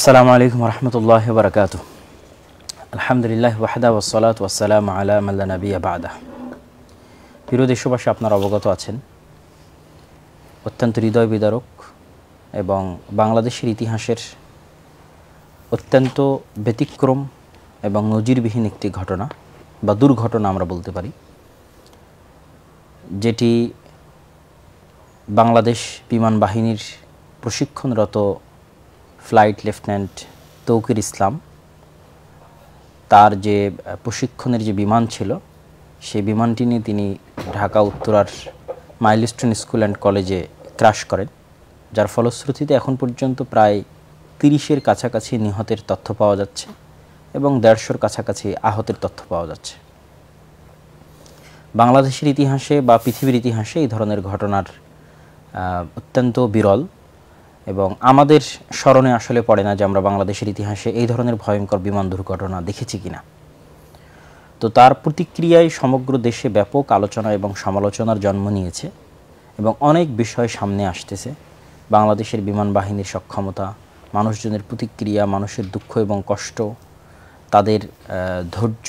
আসসালামু আলাইকুম রহমতুল্লাহি ওয়া বারাকাতুহু। আলহামদুলিল্লাহ ওয়াহদা ওয়াসসালাতু ওয়াসসালামু আলা মান লা নাবিয়্যা বা'দা। প্রিয় দেশবাসী, আপনারা অবগত আছেন অত্যন্ত হৃদয় বিদারক এবং বাংলাদেশের ইতিহাসের অত্যন্ত ব্যতিক্রম এবং নজিরবিহীন একটি ঘটনা বা দুর্ঘটনা আমরা বলতে পারি, যেটি বাংলাদেশ বিমান বাহিনীর প্রশিক্ষণরত ফ্লাইট লেফটেন্যান্ট তৌকির ইসলাম তার যে প্রশিক্ষণের যে বিমান ছিল সেই বিমানটি নিয়ে তিনি ঢাকা উত্তরার মাইলস্টোন স্কুল অ্যান্ড কলেজে ক্র্যাশ করেন, যার ফলশ্রুতিতে এখন পর্যন্ত প্রায় 30-এর কাছাকাছি নিহতের তথ্য পাওয়া যাচ্ছে এবং 150-র কাছাকাছি আহতের তথ্য পাওয়া যাচ্ছে। বাংলাদেশের ইতিহাসে বা পৃথিবীর ইতিহাসে এই ধরনের ঘটনার অত্যন্ত বিরল এবং আমাদের স্মরণে আসলে পড়ে না যে আমরা বাংলাদেশের ইতিহাসে এই ধরনের ভয়ঙ্কর বিমান দুর্ঘটনা দেখেছি কিনা। তো তার প্রতিক্রিয়ায় সমগ্র দেশে ব্যাপক আলোচনা এবং সমালোচনার জন্ম নিয়েছে এবং অনেক বিষয় সামনে আসতেছে। বাংলাদেশের বিমান বাহিনীর সক্ষমতা, মানুষজনের প্রতিক্রিয়া, মানুষের দুঃখ এবং কষ্ট, তাদের ধৈর্য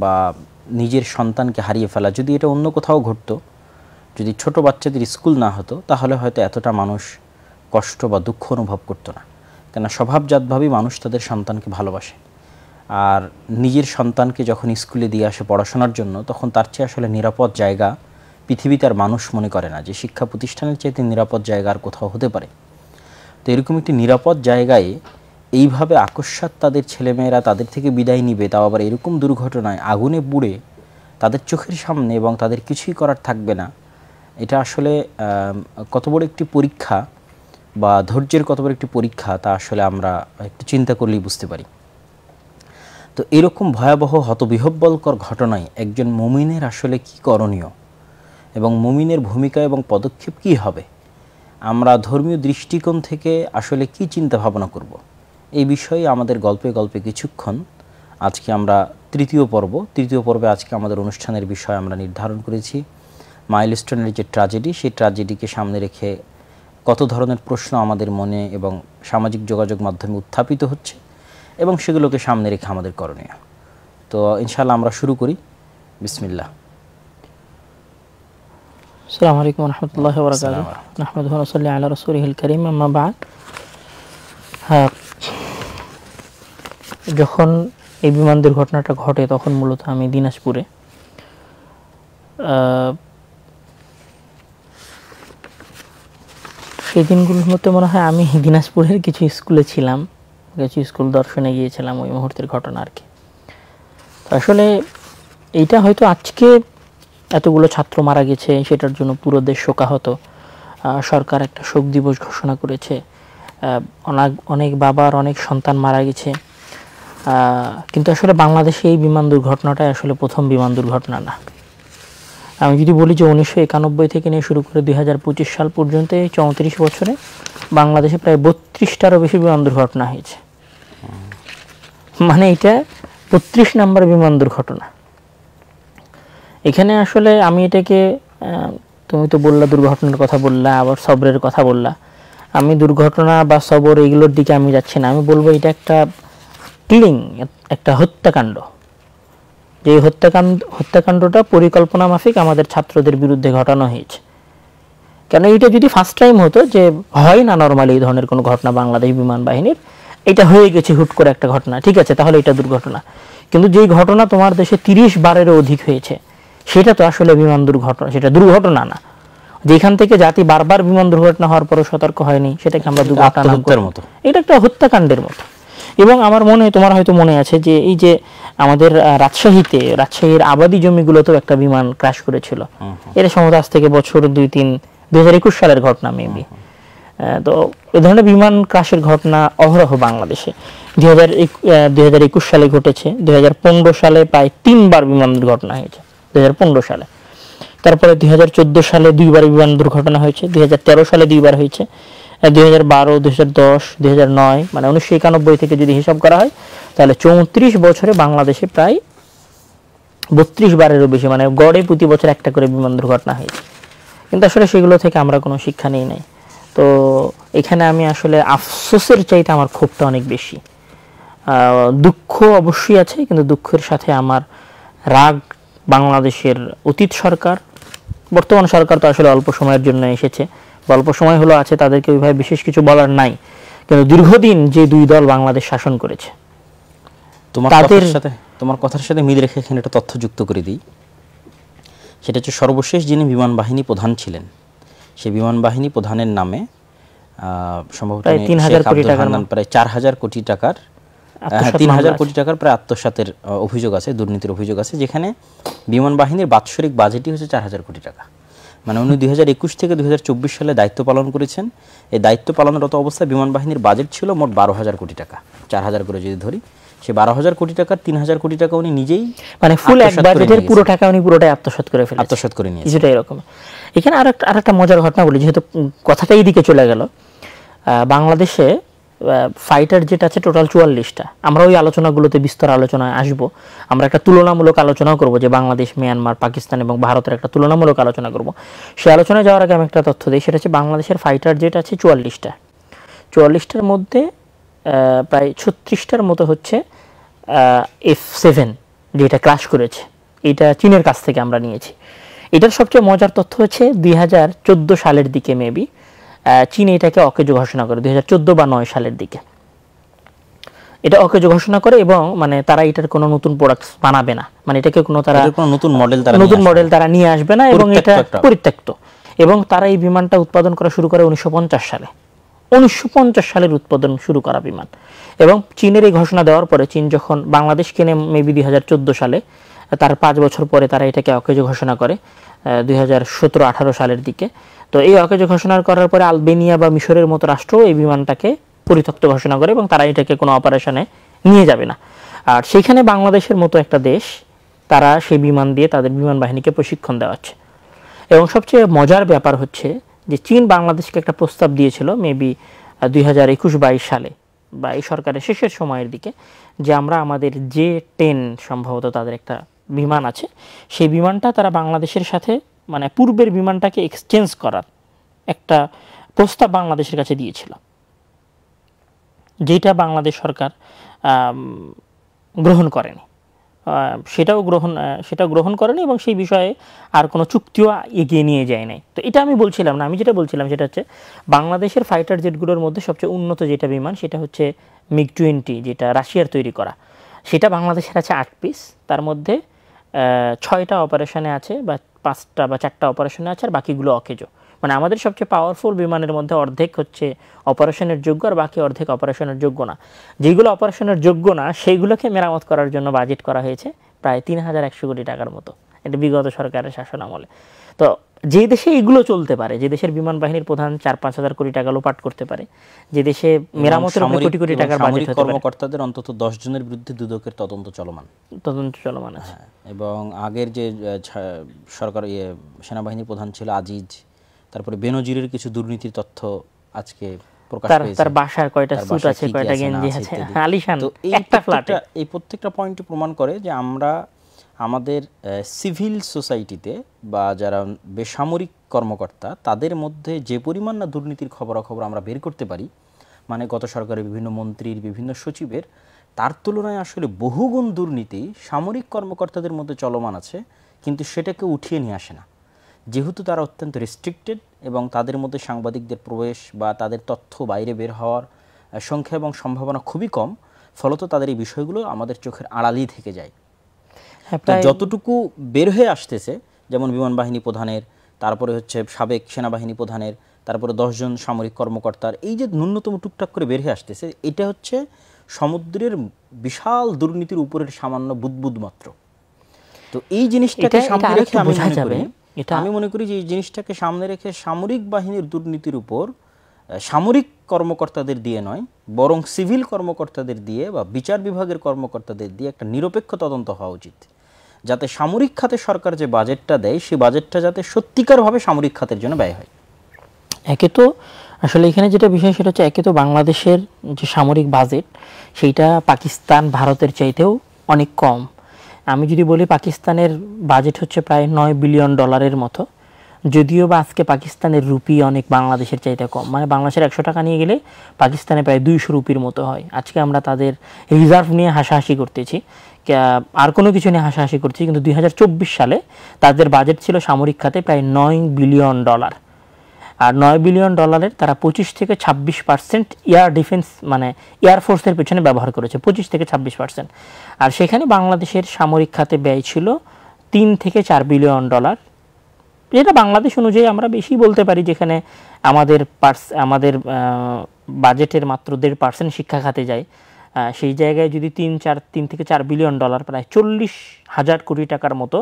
বা নিজের সন্তানকে হারিয়ে ফেলা। যদি এটা অন্য কোথাও ঘটতো, যদি ছোট বাচ্চাদের স্কুল না হতো, তাহলে হয়তো এতটা মানুষ কষ্ট বা দুঃখ অনুভব করতো না। কেন স্বভাবজাতভাবেই মানুষ তাদের সন্তানকে ভালোবাসে, আর নিজের সন্তানকে যখন স্কুলে দিয়ে আসে পড়াশোনার জন্য, তখন তার চেয়ে আসলে নিরাপদ জায়গা পৃথিবীতে আর মানুষ মনে করে না যে শিক্ষা প্রতিষ্ঠানের চাইতে নিরাপদ জায়গা আর কোথাও হতে পারে। তো এরকম একটি নিরাপদ জায়গায় এইভাবে আকস্মাৎ তাদের ছেলেমেয়েরা তাদের থেকে বিদায় নিবে, তাও আবার এরকম দুর্ঘটনায় আগুনে পুড়ে তাদের চোখের সামনে, এবং তাদের কিছুই করার থাকবে না। এটা আসলে কত বড় একটি পরীক্ষা বা ধৈর্যের কত বড় একটি পরীক্ষা, তা আসলে আমরা একটু চিন্তা করলেই বুঝতে পারি। তো এরকম ভয়াবহ হতবিহ্বলকর ঘটনায় একজন মুমিনের আসলে কি করণীয় এবং মুমিনের ভূমিকা এবং পদক্ষেপ কি হবে, আমরা ধর্মীয় দৃষ্টিকোণ থেকে আসলে কি চিন্তা ভাবনা করব, এই বিষয়ে আমাদের গল্পে গল্পে কিছুক্ষণ আজকে আমরা তৃতীয় পর্বে আজকে আমাদের অনুষ্ঠানের বিষয় আমরা নির্ধারণ করেছি মাইলস্টোনের যে ট্র্যাজেডি, সেই ট্র্যাজেডিকে সামনে রেখে কত ধরনের প্রশ্ন আমাদের মনে এবং সামাজিক যোগাযোগ মাধ্যমে উত্থাপিত হচ্ছে এবং সেগুলোকে সামনে রেখে আমাদের করণীয়। তো ইনশাআল্লাহ আমরা শুরু করি। বিসমিল্লাহ। আসসালামু আলাইকুম ওয়া রাহমাতুল্লাহি ওয়া বারাকাতুহু। নাহমাদুহু ওয়া নুসাল্লি আলা রাসূলিহিল কারীম, আম্মা বা'দ। যখন এই বিমান দুর্ঘটনাটা ঘটে তখন মূলত আমি দিনাজপুরে, সেই দিনগুলোর মধ্যে মনে হয় আমি দিনাজপুরের কিছু স্কুলে ছিলাম, কিছু স্কুল দর্শনে গিয়েছিলাম ওই মুহূর্তের ঘটনা আর কি। তো আসলে এইটা হয়তো আজকে এতগুলো ছাত্র মারা গেছে সেটার জন্য পুরো দেশ শোকাহত, সরকার একটা শোক দিবস ঘোষণা করেছে, অনেক বাবার অনেক সন্তান মারা গেছে, কিন্তু আসলে বাংলাদেশে এই বিমান দুর্ঘটনাটাই আসলে প্রথম বিমান দুর্ঘটনা না। আমি যদি বলি যে 1991 থেকে নিয়ে শুরু করে 2025 সাল পর্যন্ত এই 34 বছরে বাংলাদেশে প্রায় 32টারও বেশি বিমান দুর্ঘটনা হয়েছে। মানে এটা 32 নম্বর বিমান দুর্ঘটনা। এখানে আসলে আমি এটাকে, তুমি তো বললা দুর্ঘটনার কথা বললা, আবার সবরের কথা বললা, আমি দুর্ঘটনা বা সবর এগুলোর দিকে আমি যাচ্ছি না। আমি বলবো এটা একটা কিলিং, একটা হত্যাকাণ্ড। যে হত্যাকাণ্ডটা পরিকল্পনা মাফিক আমাদের ছাত্রদের বিরুদ্ধে ঘটানো হয়েছে। কেন এটা যদি ফার্স্ট টাইম হতো, যে হয় না নর্মালি এই ধরনের কোনো ঘটনা বাংলাদেশ বিমান বাহিনীর, এটা হয়ে গেছে হুট করে একটা ঘটনা, ঠিক আছে, তাহলে এটা দুর্ঘটনা। কিন্তু যেই ঘটনা তোমার দেশে 30 বারেরও অধিক হয়েছে, সেটা তো আসলে বিমান দুর্ঘটনা, সেটা দুর্ঘটনা না। যেখান থেকে জাতি বারবার বিমান দুর্ঘটনা হওয়ার পরও সতর্ক হয়নি, সেটাকে আমরা দুর্ঘটনার মতো, এটা একটা হত্যাকাণ্ডের মতো। এবং আমার তোমার হয়তো মনে আছে যে এই যে আমাদের রাজশাহীর আবাদি জমিগুলোতেও একটা বিমান ক্র্যাশ করেছিল। এটা সম্ভবত আজ থেকে বছর 2021 সালের ঘটনা মেবি। তো এই ধরনের বিমান ক্র্যাশের ঘটনা অহরহ বাংলাদেশে 2021 সালে ঘটেছে। 2015 সালে প্রায় 3বার বিমান দুর্ঘটনা হয়েছে 2015 সালে। তারপরে 2014 সালে 2বার বিমান দুর্ঘটনা হয়েছে, 2013 সালে 2বার হয়েছে, 2012, 2010, 2009, মানে 1991 থেকে যদি হিসাব করা হয় তাহলে 34 বছরে বাংলাদেশে প্রায় 32 বারেরও বেশি, মানে গড়ে প্রতি বছর একটা করে বিমান দুর্ঘটনা হয়েছে। কিন্তু আসলে সেগুলো থেকে আমরা কোনো শিক্ষা নিই নাই। তো এখানে আমি আসলে আফসোসের চাইতে আমার ক্ষোভটা অনেক বেশি। দুঃখ অবশ্যই আছে, কিন্তু দুঃখের সাথে আমার রাগ বাংলাদেশের অতীত সরকার, বর্তমান সরকার তো আসলে অল্প সময়ের জন্য এসেছে, অল্প সময় হলো আছে, তাদেরকে ওইভাবে বিশেষ কিছু বলার নাই, কিন্তু দীর্ঘদিন যে দুই দল বাংলাদেশ শাসন করেছে তোমার কথার সাথে মিল রেখে এখানে একটা তথ্য যুক্ত করে দিই। সেটা হচ্ছে সর্বশেষ যিনি বিমান বাহিনী প্রধান ছিলেন, সেই বিমান বাহিনী প্রধানের নামে সম্ভবত প্রায় 3000 কোটি টাকার, প্রায় 4000 কোটি টাকার 3000 কোটি টাকার প্রায় আত্মসাতের অভিযোগ আছে, দুর্নীতির অভিযোগ আছে, যেখানে বিমান বাহিনীর বাৎসরিক বাজেটই হচ্ছে 4000 কোটি টাকা। মানে উনি 2021 থেকে 2024 সালে দায়িত্ব পালন করেছেন। এই দায়িত্ব পালনরত অবস্থায় বিমান বাহিনীর বাজেট ছিল মোট 12,000 কোটি টাকা। 4000 করে যদি ধরি, সে 12,000 কোটি টাকার 3,000 কোটি টাকা উনি নিজেই, মানে ফুল এক বাজেটের পুরো টাকা উনি পুরোটাই আত্মসাৎ করে ফেলেছেন, আত্মসাৎ করে নিয়েছেন। কিছুটা এরকম। এখানে আরেকটা মজার ঘটনা বলি, যেহেতু কথাটা এই দিকে চলে গেল। বাংলাদেশে ফাইটার জেট আছে টোটাল 44টা। আমরা ওই আলোচনাগুলোতে বিস্তর আলোচনায় আসব। আমরা একটা তুলনামূলক আলোচনাও করব, যে বাংলাদেশ, মিয়ানমার, পাকিস্তান এবং ভারতের একটা তুলনামূলক আলোচনা করব। সেই আলোচনায় যাওয়ার আগে আমি একটা তথ্য দিই, সেটা হচ্ছে বাংলাদেশের ফাইটার জেট আছে 44টা। 44টার মধ্যে প্রায় 36টার মতো হচ্ছে F7, যেটা ক্র্যাশ করেছে। এটা চীনের কাছ থেকে আমরা নিয়েছি। এটার সবচেয়ে মজার তথ্য হচ্ছে 2014 সালের দিকে মেবি চীন এটাকে অকেজো ঘোষণা করে, 2014 বা 9 সালের দিকে এটা অকেজো ঘোষণা করে, এবং মানে তারা এটার কোনো নতুন প্রোডাক্ট বানাবে না, মানে এটাকে কোনো তারা নতুন মডেল তারা নিয়ে আসবে না, এবং এটা পরিত্যক্ত। এবং তারা এই বিমানটা উৎপাদন করা শুরু করে 1950 সালে। 1950 সালের উৎপাদন শুরু করা বিমান। এবং চীনের এই ঘোষণা দেওয়ার পরে চীন যখন বাংলাদেশ কেনে মেবি 2014 সালে, তার 5 বছর পরে তারা এটাকে অকেজো ঘোষণা করে 2017-18 সালের দিকে। তো এই অকেজো ঘোষণা করার পরে আলবেনিয়া বা মিশরের মতো রাষ্ট্র এই বিমানটাকে পরিত্যক্ত ঘোষণা করে, এবং তারা এটাকে কোনো অপারেশনে নিয়ে যাবে না। আর সেখানে বাংলাদেশের মতো একটা দেশ, তারা সেই বিমান দিয়ে তাদের বিমান বাহিনীকে প্রশিক্ষণ দেওয়াচ্ছে। এবং সবচেয়ে মজার ব্যাপার হচ্ছে যে চীন বাংলাদেশকে একটা প্রস্তাব দিয়েছিল মেবি 2021-22 সালে, বা এই সরকারের শেষের সময়ের দিকে, যে আমরা আমাদের J-10 সম্ভবত তাদের একটা বিমান আছে, সেই বিমানটা তারা বাংলাদেশের সাথে, মানে পূর্বের বিমানটাকে এক্সচেঞ্জ করার একটা প্রস্তাব বাংলাদেশের কাছে দিয়েছিল, যেটা বাংলাদেশ সরকার গ্রহণ করেনি। সেটাও গ্রহণ করেনি, এবং সেই বিষয়ে আর কোনো চুক্তিও এগিয়ে নিয়ে যায় নাই। তো এটা আমি বলছিলাম না, আমি যেটা বলছিলাম সেটা হচ্ছে বাংলাদেশের ফাইটার জেটগুলোর মধ্যে সবচেয়ে উন্নত যেটা বিমান, সেটা হচ্ছে MiG-20, যেটা রাশিয়ার তৈরি করা। সেটা বাংলাদেশের আছে 8 পিস, তার মধ্যে 6টা অপারেশনে আছে, বা 5টা বা 4টা অপারেশনে আছে, আর বাকিগুলো অকেজো। মানে আমাদের সবচেয়ে পাওয়ারফুল বিমানের মধ্যে অর্ধেক হচ্ছে অপারেশনের যোগ্য, আর বাকি অর্ধেক অপারেশনের যোগ্য না। যেগুলো অপারেশনের যোগ্য না, সেইগুলোকে মেরামত করার জন্য বাজেট করা হয়েছে প্রায় 3100 কোটি টাকার মতো, এটা বিগত সরকারের শাসন আমলে। তো যে দেশে এগুলো চলতে পারে, যে দেশের বিমান বাহিনীর প্রধান 4-5 হাজার কোটি টাকা লোপাট করতে পারে, যে দেশে মেরামতের উপর কোটি কোটি টাকার বাজেট হতে পারে, কর্মকর্তাদের অন্তত 10 জনের বিরুদ্ধে দুদকের তদন্ত চলমান আছে। এবং আগের যে সরকার সেনাবাহিনীর প্রধান ছিল আজিজ, তারপরে বেনজিরের কিছু দুর্নীতির তথ্য আজকে প্রকাশ পেয়েছে, তার বাসার কয়টা স্যুট আছে, কয়টা গেঞ্জি আছে, আলিশান একটা ফ্ল্যাটে। এই প্রত্যেকটা পয়েন্টই প্রমাণ করে যে আমরা আমাদের সিভিল সোসাইটিতে বা যারা বেসামরিক কর্মকর্তা, তাদের মধ্যে যে পরিমাণ না দুর্নীতির খবরাখবর আমরা বের করতে পারি, মানে গত সরকারের বিভিন্ন মন্ত্রীর, বিভিন্ন সচিবের, তার তুলনায় আসলে বহুগুণ দুর্নীতি সামরিক কর্মকর্তাদের মধ্যে চলমান আছে, কিন্তু সেটাকে উঠিয়ে নিয়ে আসে না, যেহেতু তারা অত্যন্ত রেস্ট্রিক্টেড, এবং তাদের মধ্যে সাংবাদিকদের প্রবেশ বা তাদের তথ্য বাইরে বের হওয়ার সংখ্যা এবং সম্ভাবনা খুবই কম। ফলত তাদের এই বিষয়গুলো আমাদের চোখের আড়ালেই থেকে যায়। যতটুকু বের হয়ে আসতেছে, যেমন বিমান বাহিনী প্রধানের, তারপরে হচ্ছে সাবেক সেনাবাহিনী প্রধানের, তারপরে 10 জন সামরিক কর্মকর্তার, এই যে ন্যূনতম টুকটাক করে বের হয়ে আসতেছে, এটা হচ্ছে সমুদ্রের বিশাল দুর্নীতির উপরের সামান্য বুদবুদ মাত্র। তো এই জিনিসটাকে সামনে রেখে আমি মনে করি যে এই জিনিসটাকে সামনে রেখে সামরিক বাহিনীর দুর্নীতির উপর সামরিক কর্মকর্তাদের দিয়ে নয়, বরং সিভিল কর্মকর্তাদের দিয়ে বা বিচার বিভাগের কর্মকর্তাদের দিয়ে একটা নিরপেক্ষ তদন্ত হওয়া উচিত, যাতে সামরিক খাতে সরকার যে বাজেটটা দেয়, সেই বাজেটটা যাতে সত্যিকারভাবে সামরিক খাতের জন্য ব্যয় হয়। একে তো আসলে এখানে যেটা বিষয়, সেটা হচ্ছে একে তো বাংলাদেশের যে সামরিক বাজেট, সেইটা পাকিস্তান, ভারতের চাইতেও অনেক কম। আমি যদি বলি পাকিস্তানের বাজেট হচ্ছে প্রায় $9 বিলিয়ন মতো, যদিও বা আজকে পাকিস্তানের রুপি অনেক বাংলাদেশের চাইতে কম, মানে বাংলাদেশের 100 টাকা নিয়ে গেলে পাকিস্তানে প্রায় 200 রুপির মতো হয়। আজকে আমরা তাদের রিজার্ভ নিয়ে হাসাহাসি করতেছি, আর কোনো কিছু নিয়ে হাসাহাসি করছি, কিন্তু 2024 সালে তাদের বাজেট ছিল সামরিক খাতে প্রায় $9 বিলিয়ন। আর $9 বিলিয়ন তারা 25 থেকে 26% এয়ার ডিফেন্স মানে এয়ারফোর্সের পেছনে ব্যবহার করেছে, 25 থেকে 26%। আর সেখানে বাংলাদেশের সামরিক খাতে ব্যয় ছিল $3 থেকে $4 বিলিয়ন, যেটা বাংলাদেশ অনুযায়ী আমরা বেশি বলতে পারি, যেখানে আমাদের বাজেটের মাত্র 1.5% শিক্ষা খাতে যায়। সেই জায়গায় যদি 3 থেকে 4 বিলিয়ন ডলার, প্রায় 40,000 কোটি টাকার মতো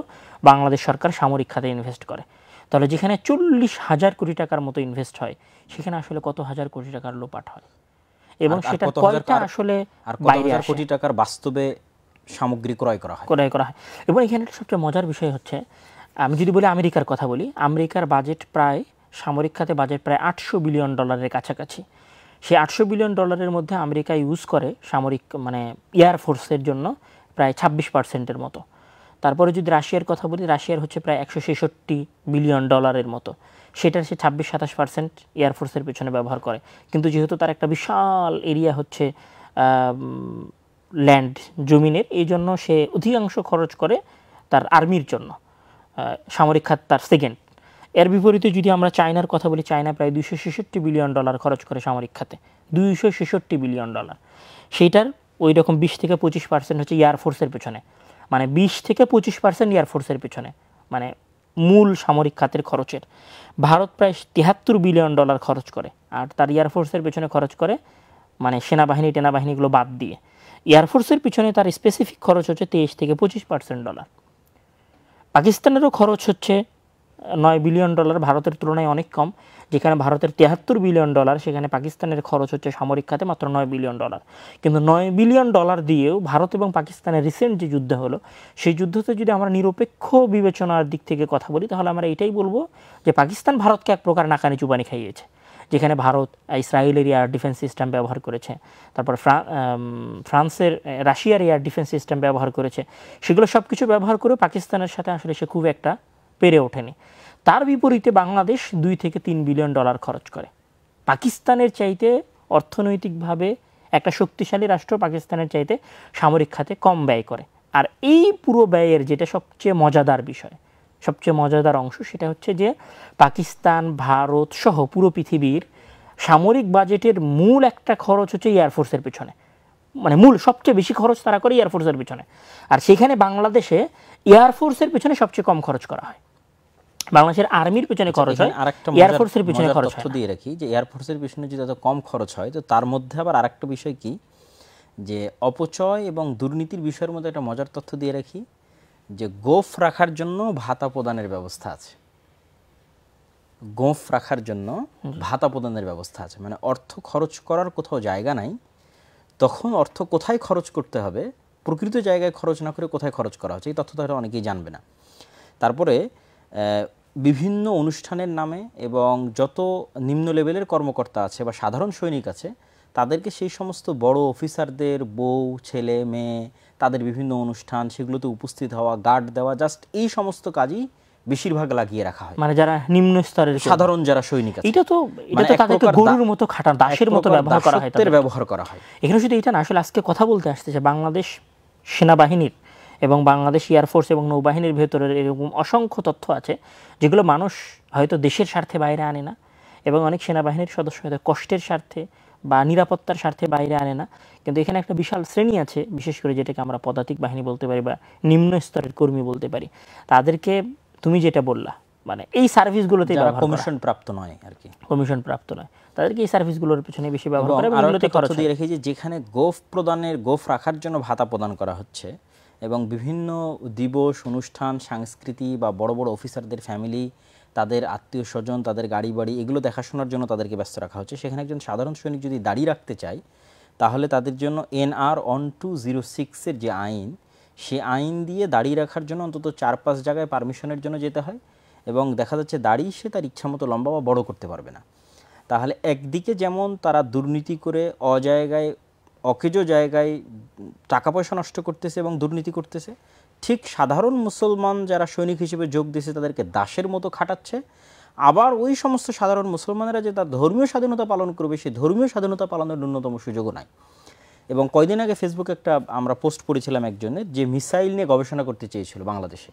বাংলাদেশ সরকার সামরিক খাতে ইনভেস্ট করে, তাহলে যেখানে 40,000 কোটি টাকার মতো ইনভেস্ট হয়, সেখানে আসলে কত হাজার কোটি টাকার লোপাট হয়, এবং সেটা কয়টা আসলে বাইরে আসে, কোটি টাকার বাস্তবে সামগ্রী ক্রয় করা হয়। এবং এখানে সবচেয়ে মজার বিষয় হচ্ছে, আমি যদি বলি আমেরিকার কথা বলি, আমেরিকার বাজেট প্রায় সামরিক খাতে বাজেট প্রায় $800 বিলিয়ন কাছাকাছি। সেই $800 বিলিয়ন মধ্যে আমেরিকা ইউজ করে সামরিক মানে এয়ারফোর্সের জন্য প্রায় 26%-এর মতো। তারপরে যদি রাশিয়ার কথা বলি, রাশিয়ার হচ্ছে প্রায় $166 বিলিয়ন মতো, সেটার সে 26-27% এয়ারফোর্সের পেছনে ব্যবহার করে। কিন্তু যেহেতু তার একটা বিশাল এরিয়া হচ্ছে ল্যান্ড, জমিনের, এই জন্য সে অধিকাংশ খরচ করে তার আর্মির জন্য, সামরিক খাত তার সেকেন্ড। এর বিপরীতে যদি আমরা চায়নার কথা বলি, চায়না প্রায় $266 বিলিয়ন খরচ করে সামরিক খাতে, $266 বিলিয়ন। সেইটার ওই রকম 20 থেকে 25% হচ্ছে এয়ারফোর্সের পেছনে, মানে 20 থেকে 25% এয়ারফোর্সের পেছনে, মানে মূল সামরিক খাতের খরচের। ভারত প্রায় $73 বিলিয়ন খরচ করে, আর তার এয়ারফোর্সের পেছনে খরচ করে, মানে সেনাবাহিনীগুলো বাদ দিয়ে এয়ারফোর্সের পিছনে তার স্পেসিফিক খরচ হচ্ছে 23 থেকে 25% ডলার। পাকিস্তানেরও খরচ হচ্ছে $9 বিলিয়ন, ভারতের তুলনায় অনেক কম। যেখানে ভারতের $73 বিলিয়ন, সেখানে পাকিস্তানের খরচ হচ্ছে সামরিক খাতে মাত্র $9 বিলিয়ন। কিন্তু $9 বিলিয়ন দিয়েও ভারত এবং পাকিস্তানের রিসেন্ট যে যুদ্ধ হলো, সেই যুদ্ধতে যদি আমরা নিরপেক্ষ বিবেচনার দিক থেকে কথা বলি, তাহলে আমরা এটাই বলবো যে পাকিস্তান ভারতকে এক প্রকার নাকানি চুবানি খাইয়েছে। যেখানে ভারত ইসরায়েলের এয়ার ডিফেন্স সিস্টেম ব্যবহার করেছে, তারপর রাশিয়ার এয়ার ডিফেন্স সিস্টেম ব্যবহার করেছে, সেগুলো সব কিছু ব্যবহার করে পাকিস্তানের সাথে আসলে সে খুব একটা পেরে ওঠেনি। তার বিপরীতে বাংলাদেশ $2 থেকে $3 বিলিয়ন খরচ করে। পাকিস্তানের চাইতে অর্থনৈতিকভাবে একটা শক্তিশালী রাষ্ট্র পাকিস্তানের চাইতে সামরিক খাতে কম ব্যয় করে। আর এই পুরো ব্যয়ের যেটা সবচেয়ে মজাদার বিষয়, সবচেয়ে মজাদার অংশ, সেটা হচ্ছে যে পাকিস্তান, ভারত সহ পুরো পৃথিবীর সামরিক বাজেটের মূল একটা খরচ হচ্ছে এয়ারফোর্সের পেছনে, মানে মূল সবচেয়ে বেশি খরচ তারা করে এয়ারফোর্সের পেছনে। আর সেখানে বাংলাদেশে এয়ারফোর্সের পেছনে সবচেয়ে কম খরচ করা হয়। বাংলাদেশের আর্মির পেছনে খরচ হয়, এয়ারফোর্সের পেছনে খরচ হয়। দিয়ে রাখি যে এয়ারফোর্সের পেছনে যদি এত কম খরচ হয়, তো তার মধ্যে আবার আরেকটা বিষয় কি, যে অপচয় এবং দুর্নীতির বিষয়ের মধ্যে একটা মজার তথ্য দিয়ে রাখি, যে গোফ রাখার জন্য ভাতা প্রদানের ব্যবস্থা আছে। গোফ রাখার জন্য ভাতা প্রদানের ব্যবস্থা আছে, মানে অর্থ খরচ করার কোথাও জায়গা নাই, তখন অর্থ কোথায় খরচ করতে হবে, প্রকৃত জায়গায় খরচ না করে কোথায় খরচ করা হচ্ছে, এই তথ্যটা হয়তো অনেকেই জানবে না। তারপরে বিভিন্ন অনুষ্ঠানের নামে এবং যত নিম্ন লেভেলের কর্মকর্তা আছে বা সাধারণ সৈনিক আছে, তাদেরকে সেই সমস্ত বড় অফিসারদের বউ, ছেলে, মেয়ে, তাদের বিভিন্ন অনুষ্ঠান, সেগুলোতে উপস্থিত হওয়া, গার্ড দেওয়া, জাস্ট এই সমস্ত কাজই বেশিরভাগ লাগিয়ে রাখা হয়, মানে যারা নিম্ন স্তরের সাধারণ যারা সৈনিক আছে। এটা তো তাদেরকে গরুর মতো খাটান, দাসের মতো ব্যবহার করা হয়, তাদের ব্যবহার করা হয়। এখানে শুধু এটা না, আসলে আজকে কথা বলতে আসতেছে বাংলাদেশ সেনাবাহিনীর এবং বাংলাদেশ এয়ারফোর্স এবং নৌবাহিনীর ভেতরের এরকম অসংখ্য তথ্য আছে, যেগুলো মানুষ হয়তো দেশের স্বার্থে বাইরে আনে না, এবং অনেক সেনাবাহিনীর সদস্য হয়তো কষ্টের স্বার্থে বা নিরাপত্তার স্বার্থে বাইরে আনে না। কিন্তু এখানে একটা বিশাল শ্রেণী আছে, বিশেষ করে যেটাকে আমরা পদাতিক বাহিনী বলতে পারি বা নিম্ন স্তরের কর্মী বলতে পারি, তাদেরকে তুমি যেটা বললা, মানে এই সার্ভিসগুলোতে কমিশন প্রাপ্ত নয় আর কি, কমিশন প্রাপ্ত নয়, তাদেরকে এই সার্ভিসগুলোর পিছনে বেশি ব্যবহার করে এবং এগুলোতে খরচ দিয়ে রেখে, যে যেখানে গোফ রাখার জন্য ভাতা প্রদান করা হচ্ছে এবং বিভিন্ন দিবস, অনুষ্ঠান, সংস্কৃতি বা বড় বড় অফিসারদের ফ্যামিলি, তাদের আত্মীয় স্বজন, তাদের গাড়ি বাড়ি, এগুলো দেখাশোনার জন্য তাদেরকে ব্যস্ত রাখা হচ্ছে, সেখানে একজন সাধারণ সৈনিক যদি দাঁড়িয়ে রাখতে চায়, তাহলে তাদের জন্য NR 1206-এর যে আইন, সে আইন দিয়ে দাঁড়িয়ে রাখার জন্য অন্তত 4-5 জায়গায় পারমিশনের জন্য যেতে হয়, এবং দেখা যাচ্ছে দাড়ি সে তার ইচ্ছামতো লম্বা বা বড় করতে পারবে না। তাহলে একদিকে যেমন তারা দুর্নীতি করে অকেজো জায়গায় টাকা পয়সা নষ্ট করতেছে এবং দুর্নীতি করতেছে, ঠিক সাধারণ মুসলমান যারা সৈনিক হিসেবে যোগ দিয়েছে তাদেরকে দাসের মতো খাটাচ্ছে, আবার ওই সমস্ত সাধারণ মুসলমানেরা যে তার ধর্মীয় স্বাধীনতা পালন করবে সেই ধর্মীয় স্বাধীনতা পালনের ন্যূনতম সুযোগও নাই। এবং কয়দিন আগে ফেসবুকে একটা আমরা পোস্ট করেছিলাম একজনের, যে মিসাইল নিয়ে গবেষণা করতে চেয়েছিল বাংলাদেশে।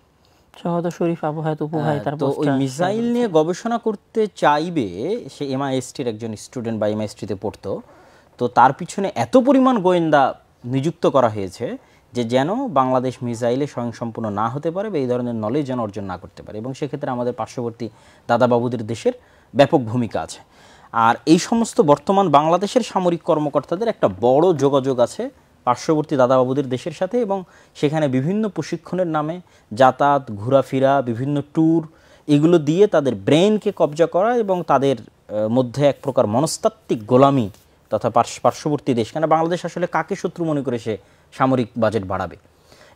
শরীফ আবু হায়াত উপু ভাই তার তো ওই মিসাইল নিয়ে গবেষণা করতে চাইবে, সে MISTর একজন স্টুডেন্ট বা MISTতে পড়তো, তো তার পিছনে এত পরিমাণ গোয়েন্দা নিযুক্ত করা হয়েছে যে যেন বাংলাদেশ মিসাইলে স্বয়ংসম্পূর্ণ না হতে পারে বা এই ধরনের নলেজ যেন অর্জন না করতে পারে। এবং সেক্ষেত্রে আমাদের পার্শ্ববর্তী দাদাবাবুদের দেশের ব্যাপক ভূমিকা আছে। আর এই সমস্ত বর্তমান বাংলাদেশের সামরিক কর্মকর্তাদের একটা বড় যোগাযোগ আছে পার্শ্ববর্তী দাদাবাবুদের দেশের সাথে, এবং সেখানে বিভিন্ন প্রশিক্ষণের নামে যাতায়াত, ঘোরাফেরা, বিভিন্ন ট্যুর, এগুলো দিয়ে তাদের ব্রেনকে কবজা করা এবং তাদের মধ্যে এক প্রকার মনস্তাত্ত্বিক গোলামি তথা পার্শ্ববর্তী দেশ, কেন বাংলাদেশ আসলে কাকে শত্রু মনে করে সে সামরিক বাজেট বাড়াবে?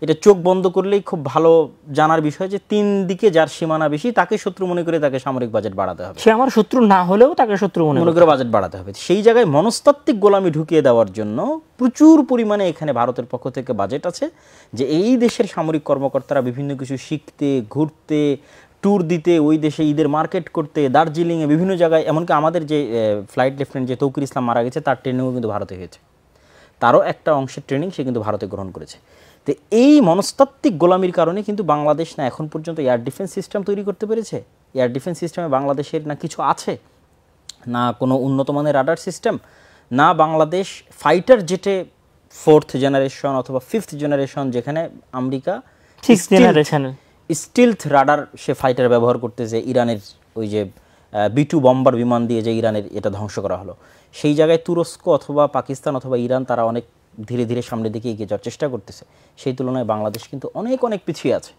এটা চোখ বন্ধ করলেই খুব ভালো জানার বিষয় যে তিন দিকে যার সীমানা বেশি তাকে শত্রু মনে করে তাকে সামরিক বাজেট বাড়াতে হবে। সে আমার শত্রু না হলেও তাকে শত্রু মনে করে বাজেট বাড়াতে হবে। সেই জায়গায় মনস্তাত্ত্বিক গোলামি ঢুকিয়ে দেওয়ার জন্য প্রচুর পরিমাণে এখানে ভারতের পক্ষ থেকে বাজেট আছে, যে এই দেশের সামরিক কর্মকর্তারা বিভিন্ন কিছু শিখতে, ঘুরতে, ট্যুর দিতে, ওই দেশে ঈদের মার্কেট করতে, দার্জিলিংয়ে বিভিন্ন জায়গায়, এমনকি আমাদের যে ফ্লাইট লেফটেন্যান্ট যে তৌকির ইসলাম মারা গেছে তার ট্রেনিংও কিন্তু ভারতে হয়েছে, তারও একটা অংশের ট্রেনিং সে কিন্তু ভারতে গ্রহণ করেছে। তো এই মনস্তাত্ত্বিক গোলামির কারণে কিন্তু বাংলাদেশ না এখন পর্যন্ত এয়ার ডিফেন্স সিস্টেম তৈরি করতে পেরেছে। এয়ার ডিফেন্স সিস্টেমে বাংলাদেশের না কিছু আছে, না কোনো উন্নত মানের রাডার সিস্টেম, না বাংলাদেশ ফাইটার জেটে 4th জেনারেশন অথবা 5th জেনারেশন, যেখানে America 6th generation stealth radar সে ফাইটার ব্যবহার করতেছে, ইরানের ওই যে B2 বম্বার বিমান দিয়ে যে ইরানের এটা ধ্বংস করা হলো, সেই জায়গায় তুরস্ক অথবা পাকিস্তান অথবা ইরান তারা অনেক ধীরে ধীরে সামনের দিকে এগিয়ে যাওয়ার চেষ্টা করতেছে। সেই তুলনায় বাংলাদেশ কিন্তু অনেক অনেক পিছিয়ে আছে।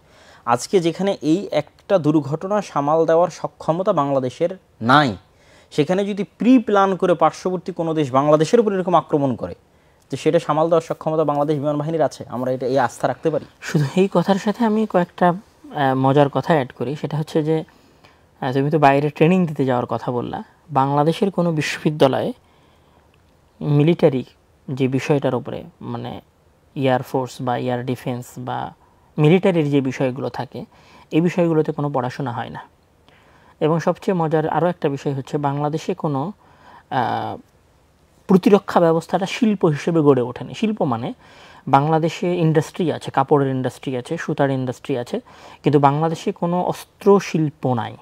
আজকে যেখানে এই একটা দুর্ঘটনা সামাল দেওয়ার সক্ষমতা বাংলাদেশের নাই, সেখানে যদি প্রি প্ল্যান করে পার্শ্ববর্তী কোনো দেশ বাংলাদেশের উপর এরকম আক্রমণ করে, তো সেটা সামাল দেওয়ার সক্ষমতা বাংলাদেশ বিমান বাহিনীর আছে, আমরা এটা এই আস্থা রাখতে পারি। শুধু এই কথার সাথে আমি কয়েকটা মজার কথা অ্যাড করি, সেটা হচ্ছে যে তুমি তো বাইরে ট্রেনিং দিতে যাওয়ার কথা বললা, বাংলাদেশের কোনো বিশ্ববিদ্যালয়ে মিলিটারি যে বিষয়টার উপরে, মানে এয়ারফোর্স বা এয়ার ডিফেন্স বা মিলিটারির যে বিষয়গুলো থাকে, এই বিষয়গুলোতে কোনো পড়াশোনা হয় না। এবং সবচেয়ে মজার আরও একটা বিষয় হচ্ছে, বাংলাদেশে কোনো প্রতিরক্ষা ব্যবস্থাটা শিল্প হিসেবে গড়ে ওঠেনি। শিল্প মানে বাংলাদেশে ইন্ডাস্ট্রি আছে, কাপড়ের ইন্ডাস্ট্রি আছে, সুতার ইন্ডাস্ট্রি আছে, কিন্তু বাংলাদেশে কোনো অস্ত্র শিল্প নাই।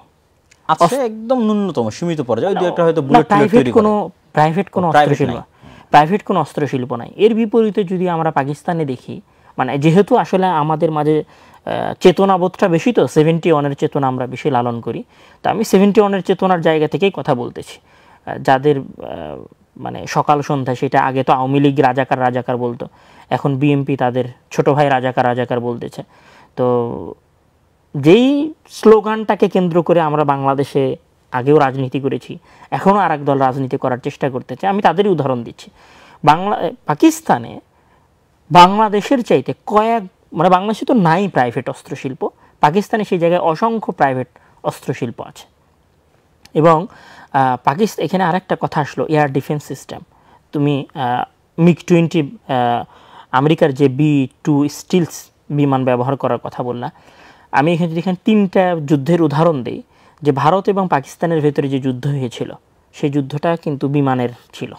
আছে একদম ন্যূনতম সীমিত পর্যায়ে, দুই একটা হয়তো বুলেট তৈরি করে। প্রাইভেট কোনো অস্ত্র শিল্প নাই। এর বিপরীতে যদি আমরা পাকিস্তানে দেখি, মানে যেহেতু আসলে আমাদের মাঝে চেতনাবোধটা বেশি, তো 71-এর চেতনা আমরা বেশি লালন করি, তো আমি 71-এর চেতনার জায়গা থেকেই কথা বলতেছি। যাদের মানে সকাল সন্ধ্যা, সেটা আগে তো আওয়ামী লীগ রাজাকার বলতো, এখন বিএনপি তাদের ছোট ভাই রাজাকার বলতেছে। তো যেই স্লোগানটাকে কেন্দ্র করে আমরা বাংলাদেশে আগেও রাজনীতি করেছি, এখনও আর এক দল রাজনীতি করার চেষ্টা করতেছে, আমি তাদেরই উদাহরণ দিচ্ছি। পাকিস্তানে বাংলাদেশের চাইতে মানে বাংলাদেশে তো নাই প্রাইভেট অস্ত্রশিল্প, পাকিস্তানে সেই জায়গায় অসংখ্য প্রাইভেট অস্ত্রশিল্প আছে। এবং এখানে আরেকটা কথা আসলো, এয়ার ডিফেন্স সিস্টেম। তুমি MiG-20 আমেরিকার যে B2 স্টিলস বিমান ব্যবহার করার কথা বললা, আমি এখানে যদি 3টা যুদ্ধের উদাহরণ দিই, যে ভারত এবং পাকিস্তানের ভেতরে যে যুদ্ধ হয়েছিল, সেই যুদ্ধটা কিন্তু বিমানের ছিল,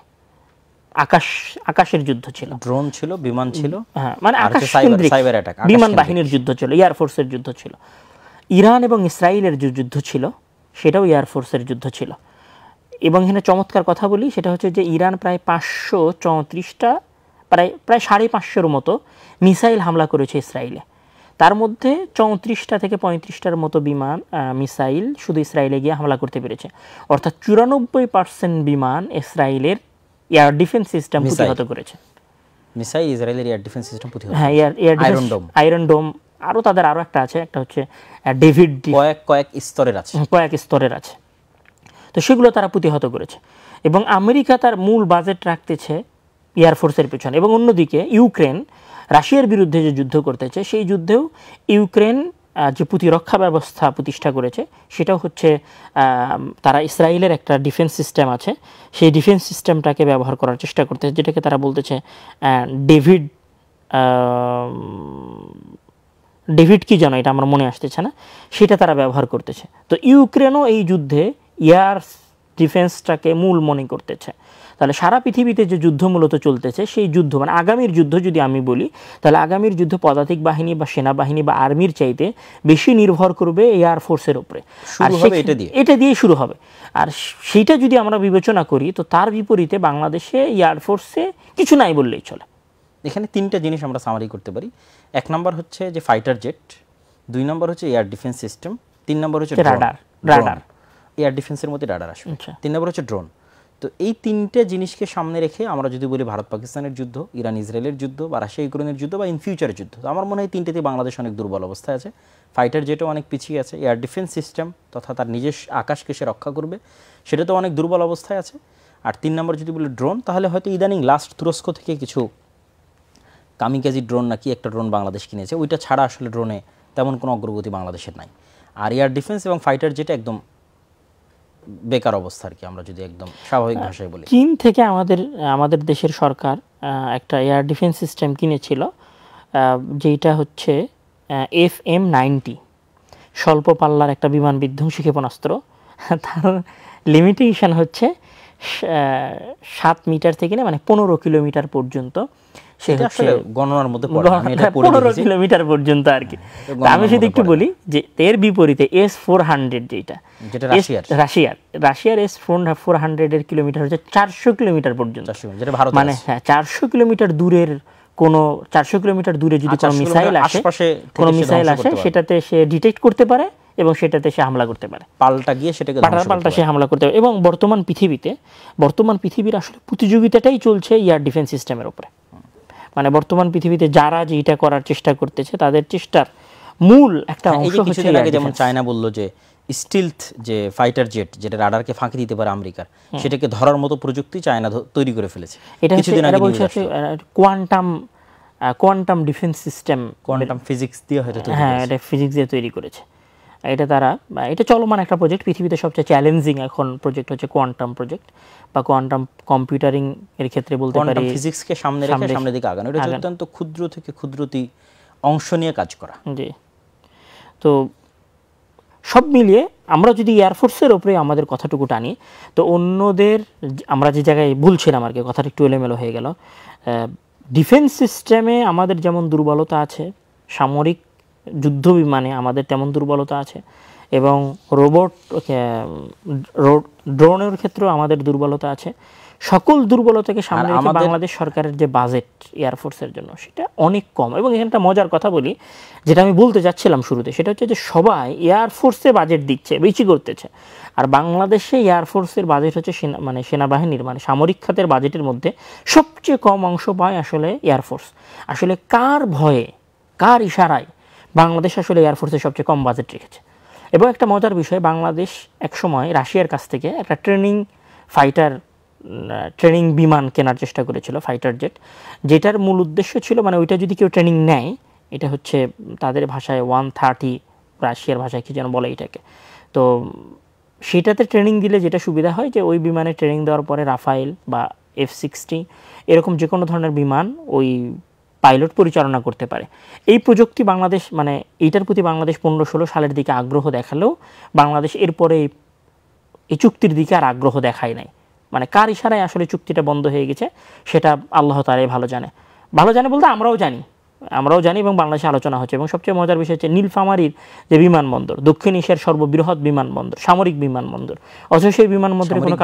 আকাশের যুদ্ধ ছিল, ড্রোন ছিল, বিমান ছিল, হ্যাঁ, মানে সাইবার অ্যাটাক, বিমান বাহিনীর যুদ্ধ ছিল, এয়ারফোর্সের যুদ্ধ ছিল। ইরান এবং ইসরায়েলের যে যুদ্ধ ছিল, সেটাও এয়ারফোর্সের যুদ্ধ ছিল। এবং এখানে চমৎকার কথা বলি, সেটা হচ্ছে যে ইরান প্রায় 534টা, প্রায় 550-এর মতো মিসাইল হামলা করেছে ইসরায়েলে। তার মধ্যে 34টা থেকে 35টার মতো বিমান মিসাইল শুধু ইসরায়েলে গিয়ে হামলা করতে পেরেছে। অর্থাৎ 94% বিমান ইসরায়েলের এয়ার ডিফেন্স সিস্টেম প্রতিহত করেছে। মিসাইল ইসরায়েলের এয়ার ডিফেন্স সিস্টেম প্রতিহত, হ্যাঁ, আয়রন ডোম, আরও তাদের আরও একটা আছে, একটা হচ্ছে ডেভিড, কয়েক স্তরের আছে। তো সেগুলো তারা প্রতিহত করেছে। এবং আমেরিকা তার মূল বাজেট রাখতেছে এয়ারফোর্সের পেছনে। এবং অন্যদিকে ইউক্রেন রাশিয়ার বিরুদ্ধে যে যুদ্ধ করতেছে, সেই যুদ্ধেও ইউক্রেন যে প্রতিরক্ষা ব্যবস্থা প্রতিষ্ঠা করেছে, সেটাও হচ্ছে তারা ইসরায়েলের একটা ডিফেন্স সিস্টেম আছে, সেই ডিফেন্স সিস্টেমটাকে ব্যবহার করার চেষ্টা করতেছে, যেটাকে তারা বলতেছে ডেভিড কি জানো এটা আমার মনে আসতেছে না, সেটা তারা ব্যবহার করতেছে। তো ইউক্রেনও এই যুদ্ধে এয়ার ডিফেন্সটাকে মূল মনে করতেছে। তাহলে সারা পৃথিবীতে যে যুদ্ধ মূলত চলতেছে, সেই যুদ্ধ মানে আগামীর যুদ্ধ যদি আমি বলি, তাহলে আগামীর যুদ্ধ পদাতিক বাহিনী বা সেনাবাহিনী বা আর্মির চাইতে বেশি নির্ভর করবে এয়ার ফোর্সের উপরে, আর এটা দিয়ে শুরু হবে। আর সেইটা যদি আমরা বিবেচনা করি, তো তার বিপরীতে বাংলাদেশে এয়ার ফোর্সে কিছু নাই বললেই চলে। এখানে তিনটা জিনিস আমরা সামারি করতে পারি। এক নম্বর হচ্ছে যে ফাইটার জেট, 2 নম্বর হচ্ছে এয়ার ডিফেন্স সিস্টেম, 3 নম্বর হচ্ছে রাডার। এয়ার ডিফেন্সের মধ্যে রাডার আসবে, 3 নম্বর হচ্ছে ড্রোন। তো এই তিনটে জিনিসকে সামনে রেখে আমরা যদি বলি ভারত পাকিস্তানের যুদ্ধ, ইরান ইসরায়েলের যুদ্ধ, বা রাশিয়া ইউক্রেনের যুদ্ধ, বা ইন ফিউচারের যুদ্ধ, তো আমার মনে হয় তিনটেতে বাংলাদেশ অনেক দুর্বল অবস্থায় আছে। ফাইটার জেটও অনেক পিছিয়ে আছে, এয়ার ডিফেন্স সিস্টেম তথা তার নিজস্ব আকাশকে সে রক্ষা করবে সেটা তো অনেক দুর্বল অবস্থায় আছে। আর 3 নম্বর যদি বলি ড্রোন, তাহলে হয়তো ইদানিং লাস্ট তুরস্ক থেকে কিছু কামিকাজি ড্রোন নাকি একটা ড্রোন বাংলাদেশ কিনেছে, ওইটা ছাড়া আসলে ড্রোনে তেমন কোনো অগ্রগতি বাংলাদেশের নাই। আর এয়ার ডিফেন্স এবং ফাইটার জেটে একদম বেকার অবস্থা আর কি, আমরা যদি একদম স্বাভাবিক ভাষায় বলি। চীন থেকে আমাদের দেশের সরকার একটা এয়ার ডিফেন্স সিস্টেম কিনেছিল, যেটা হচ্ছে FM-90 স্বল্প পাল্লার একটা বিমান বিধ্বংসী ক্ষেপণাস্ত্র। তার লিমিটেশন হচ্ছে 7 মিটার থেকে মানে 15 কিলোমিটার পর্যন্ত। সেটা আসলে গণনার মধ্যে পড়ে, আমি এটা পড়ে 15 কিলোমিটার পর্যন্ত আর কি। আমি যদি একটু বলি যে এর বিপরীতে S-400 যেটা রাশিয়ার S-400 এর কিলোমিটার হচ্ছে 400 কিলোমিটার পর্যন্ত, মানে 400 কিলোমিটার দূরের কোনো 400 কিলোমিটার দূরে যদি কোনো মিসাইল আসে সেটাতে সে ডিটেক্ট করতে পারে এবং সেটাতে সে হামলা করতে পারে, পাল্টা সে হামলা করতে পারে। এবং বর্তমান পৃথিবীর আসলে প্রতিযোগিতাটাই চলছে এয়ার ডিফেন্স সিস্টেমের উপরে। মানে বর্তমান পৃথিবীতে যারা যেটা করার চেষ্টা করতেছে, তাদের চেষ্টার মূল একটা অংশ হচ্ছে, যেমন চায়না বলল যে স্টিলথ যে ফাইটার জেট, যেটা রাডারকে ফাঁকি দিতে পারে আমেরিকার, সেটাকে ধরার মতো প্রযুক্তি চায়না তৈরি করে ফেলেছে। এটা বলছে quantum defence system, quantum physics দিয়ে হয়তো, হ্যাঁ এটা ফিজিক্স দিয়ে তৈরি করেছে। এটা চলমান একটা প্রজেক্ট। পৃথিবীতে সবচেয়ে চ্যালেঞ্জিং এখন প্রজেক্ট হচ্ছে কোয়ান্টাম প্রজেক্ট বা কোয়ান্টাম কম্পিউটারিং এর ক্ষেত্রে বলতে পারি, কোয়ান্টাম ফিজিক্সকে সামনে রেখে সামনের দিকে আগানো। এটা অত্যন্ত ক্ষুদ্র থেকে ক্ষুদ্রতী অংশ নিয়ে কাজ করা। জি, তো সব মিলিয়ে আমরা যদি এয়ারফোর্সের উপরে আমাদের কথাটুকু টানি, তো অন্যদের আমরা যে জায়গায় বলছিলাম আর কি, কথাটা একটু এলোমেলো হয়ে গেল। ডিফেন্স সিস্টেমে আমাদের যেমন দুর্বলতা আছে, সামরিক যুদ্ধ বিমানে আমাদের তেমন দুর্বলতা আছে, এবং ড্রোনের ক্ষেত্রেও আমাদের দুর্বলতা আছে। সকল দুর্বলতাকে সামনে রেখে বাংলাদেশ সরকারের যে বাজেট এয়ারফোর্সের জন্য সেটা অনেক কম। এবং এখানে একটা মজার কথা বলি, যেটা আমি বলতে যাচ্ছিলাম শুরুতে, সেটা হচ্ছে যে সবাই এয়ারফোর্সে বাজেট দিচ্ছে, বেশি করতেছে, আর বাংলাদেশে এয়ারফোর্সের বাজেট হচ্ছে সেনাবাহিনীর মানে সামরিক খাতের বাজেটের মধ্যে সবচেয়ে কম অংশ পায় আসলে এয়ারফোর্স। আসলে কার ভয়ে, কার ইশারায় বাংলাদেশ আসলে এয়ারফোর্সের সবচেয়ে কম বাজেট রেখেছে? এবং একটা মজার বিষয়, বাংলাদেশ একসময় রাশিয়ার কাছ থেকে একটা ট্রেনিং বিমান কেনার চেষ্টা করেছিল, ফাইটার জেট, যেটার মূল উদ্দেশ্য ছিল মানে ওইটা যদি কেউ ট্রেনিং নেয়, এটা হচ্ছে তাদের ভাষায় 130, রাশিয়ার ভাষায় কি যেন বলে এটাকে। তো সেটাতে ট্রেনিং দিলে যেটা সুবিধা হয় যে ওই বিমানে ট্রেনিং দেওয়ার পরে রাফায়েল বা F-60 এরকম যে কোনো ধরনের বিমান ওই পাইলট পরিচালনা করতে পারে। এই প্রযুক্তি বাংলাদেশ মানে এইটার প্রতি বাংলাদেশ 15-16 সালের দিকে আগ্রহ দেখালেও বাংলাদেশ এরপরে এই চুক্তির দিকে আর আগ্রহ দেখায় নাই। মানে কার ইশারায় আসলে চুক্তিটা বন্ধ হয়ে গেছে সেটা আল্লাহ তাআলাই ভালো জানে বলতে আমরাও জানি এবং বাংলাদেশে আলোচনা হচ্ছে। এবং সবচেয়ে মজার বিষয় হচ্ছে নীলফামারীর যে বিমানবন্দর, দক্ষিণ এশিয়ার সর্ববৃহৎ বিমানবন্দর, সামরিক বিমানবন্দর, অথচ সেই বিমানবন্দরের কোনো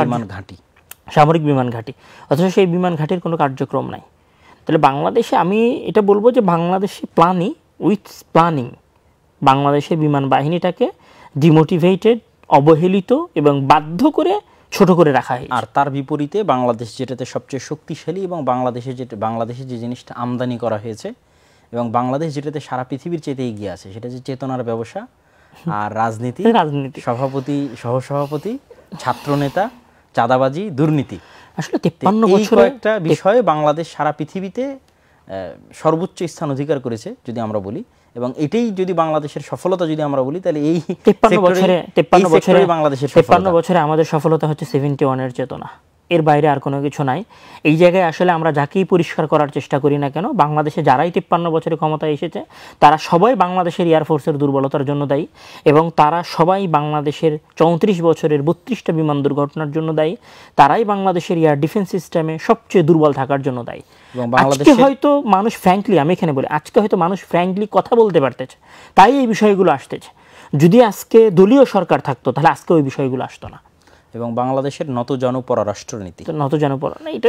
সামরিক বিমান ঘাঁটি, অথচ সেই বিমান ঘাঁটির কোনো কার্যক্রম নাই। তাহলে বাংলাদেশে আমি এটা বলবো যে বাংলাদেশে প্ল্যানিং বাংলাদেশের বিমান বাহিনীটাকে ডিমোটিভেটেড, অবহেলিত এবং বাধ্য করে ছোট করে রাখা হয়। আর তার বিপরীতে বাংলাদেশ যেটাতে সবচেয়ে শক্তিশালী এবং বাংলাদেশে যে জিনিসটা আমদানি করা হয়েছে এবং বাংলাদেশ যেটাতে সারা পৃথিবীর চেয়ে এগিয়ে আছে, সেটা যে চেতনার ব্যবসা আর রাজনীতি, সভাপতি, সহসভাপতি, ছাত্রনেতা, চাঁদাবাজি, দুর্নীতি। আসলে 53 বছরে একটা বিষয়ে বাংলাদেশ সারা পৃথিবীতে সর্বোচ্চ স্থান অধিকার করেছে যদি আমরা বলি। এবং এটাই যদি বাংলাদেশের সফলতা যদি আমরা বলি, তাহলে এই 53 বছরে বাংলাদেশের 53 বছরে আমাদের সফলতা হচ্ছে 71 এর চেতনা। এর বাইরে আর কোনো কিছু নাই। এই জায়গায় আসলে আমরা যাকেই পরিষ্কার করার চেষ্টা করি না কেন, বাংলাদেশে যারাই 53 বছরে ক্ষমতায় এসেছে তারা সবাই বাংলাদেশের এয়ারফোর্সের দুর্বলতার জন্য দায়ী, এবং তারা সবাই বাংলাদেশের 34 বছরের 32টা বিমান দুর্ঘটনার জন্য দায়ী, তারাই বাংলাদেশের এয়ার ডিফেন্স সিস্টেমে সবচেয়ে দুর্বল থাকার জন্য দায়ী। আজকে হয়তো মানুষ ফ্র্যাঙ্কলি, আমি এখানে বলি, আজকে হয়তো মানুষ ফ্র্যাঙ্কলি কথা বলতে পারতেছে, তাই এই বিষয়গুলো আসতেছে। যদি আজকে দলীয় সরকার থাকতো তাহলে আজকে ওই বিষয়গুলো আসতো না। এবং বাংলাদেশের নতজন পররাষ্ট্রনীতি, নতজন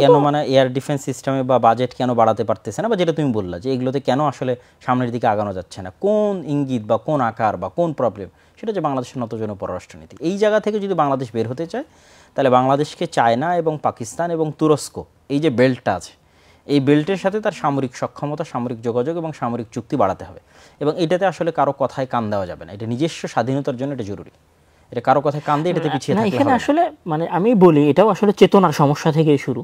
কেন মানে এয়ার ডিফেন্স সিস্টেমে বা বাজেট কেন বাড়াতে পারতেছে না, বা যেটা তুমি বললা যে এগুলোতে কেন আসলে সামনের দিকে আগানো যাচ্ছে না, কোন ইঙ্গিত বা কোন আকার বা কোন প্রবলেম, সেটা হচ্ছে বাংলাদেশের নতজন পররাষ্ট্রনীতি। এই জায়গা থেকে যদি বাংলাদেশ বের হতে চায় তাহলে বাংলাদেশকে চায়না এবং পাকিস্তান এবং তুরস্ক, এই যে বেল্টটা আছে, এই বেল্টের সাথে তার সামরিক সক্ষমতা, সামরিক যোগাযোগ এবং সামরিক চুক্তি বাড়াতে হবে। এবং এটাতে আসলে কারো কথায় কান দেওয়া যাবে না, এটা নিজস্ব স্বাধীনতার জন্য এটা জরুরি। এটা কারো কথায় কান দিয়ে এটাতে পিছিয়ে না, থাকলে এখানে হবে না। আসলে মানে আমি বলি এটাও আসলে চেতনার সমস্যা থেকেই শুরু।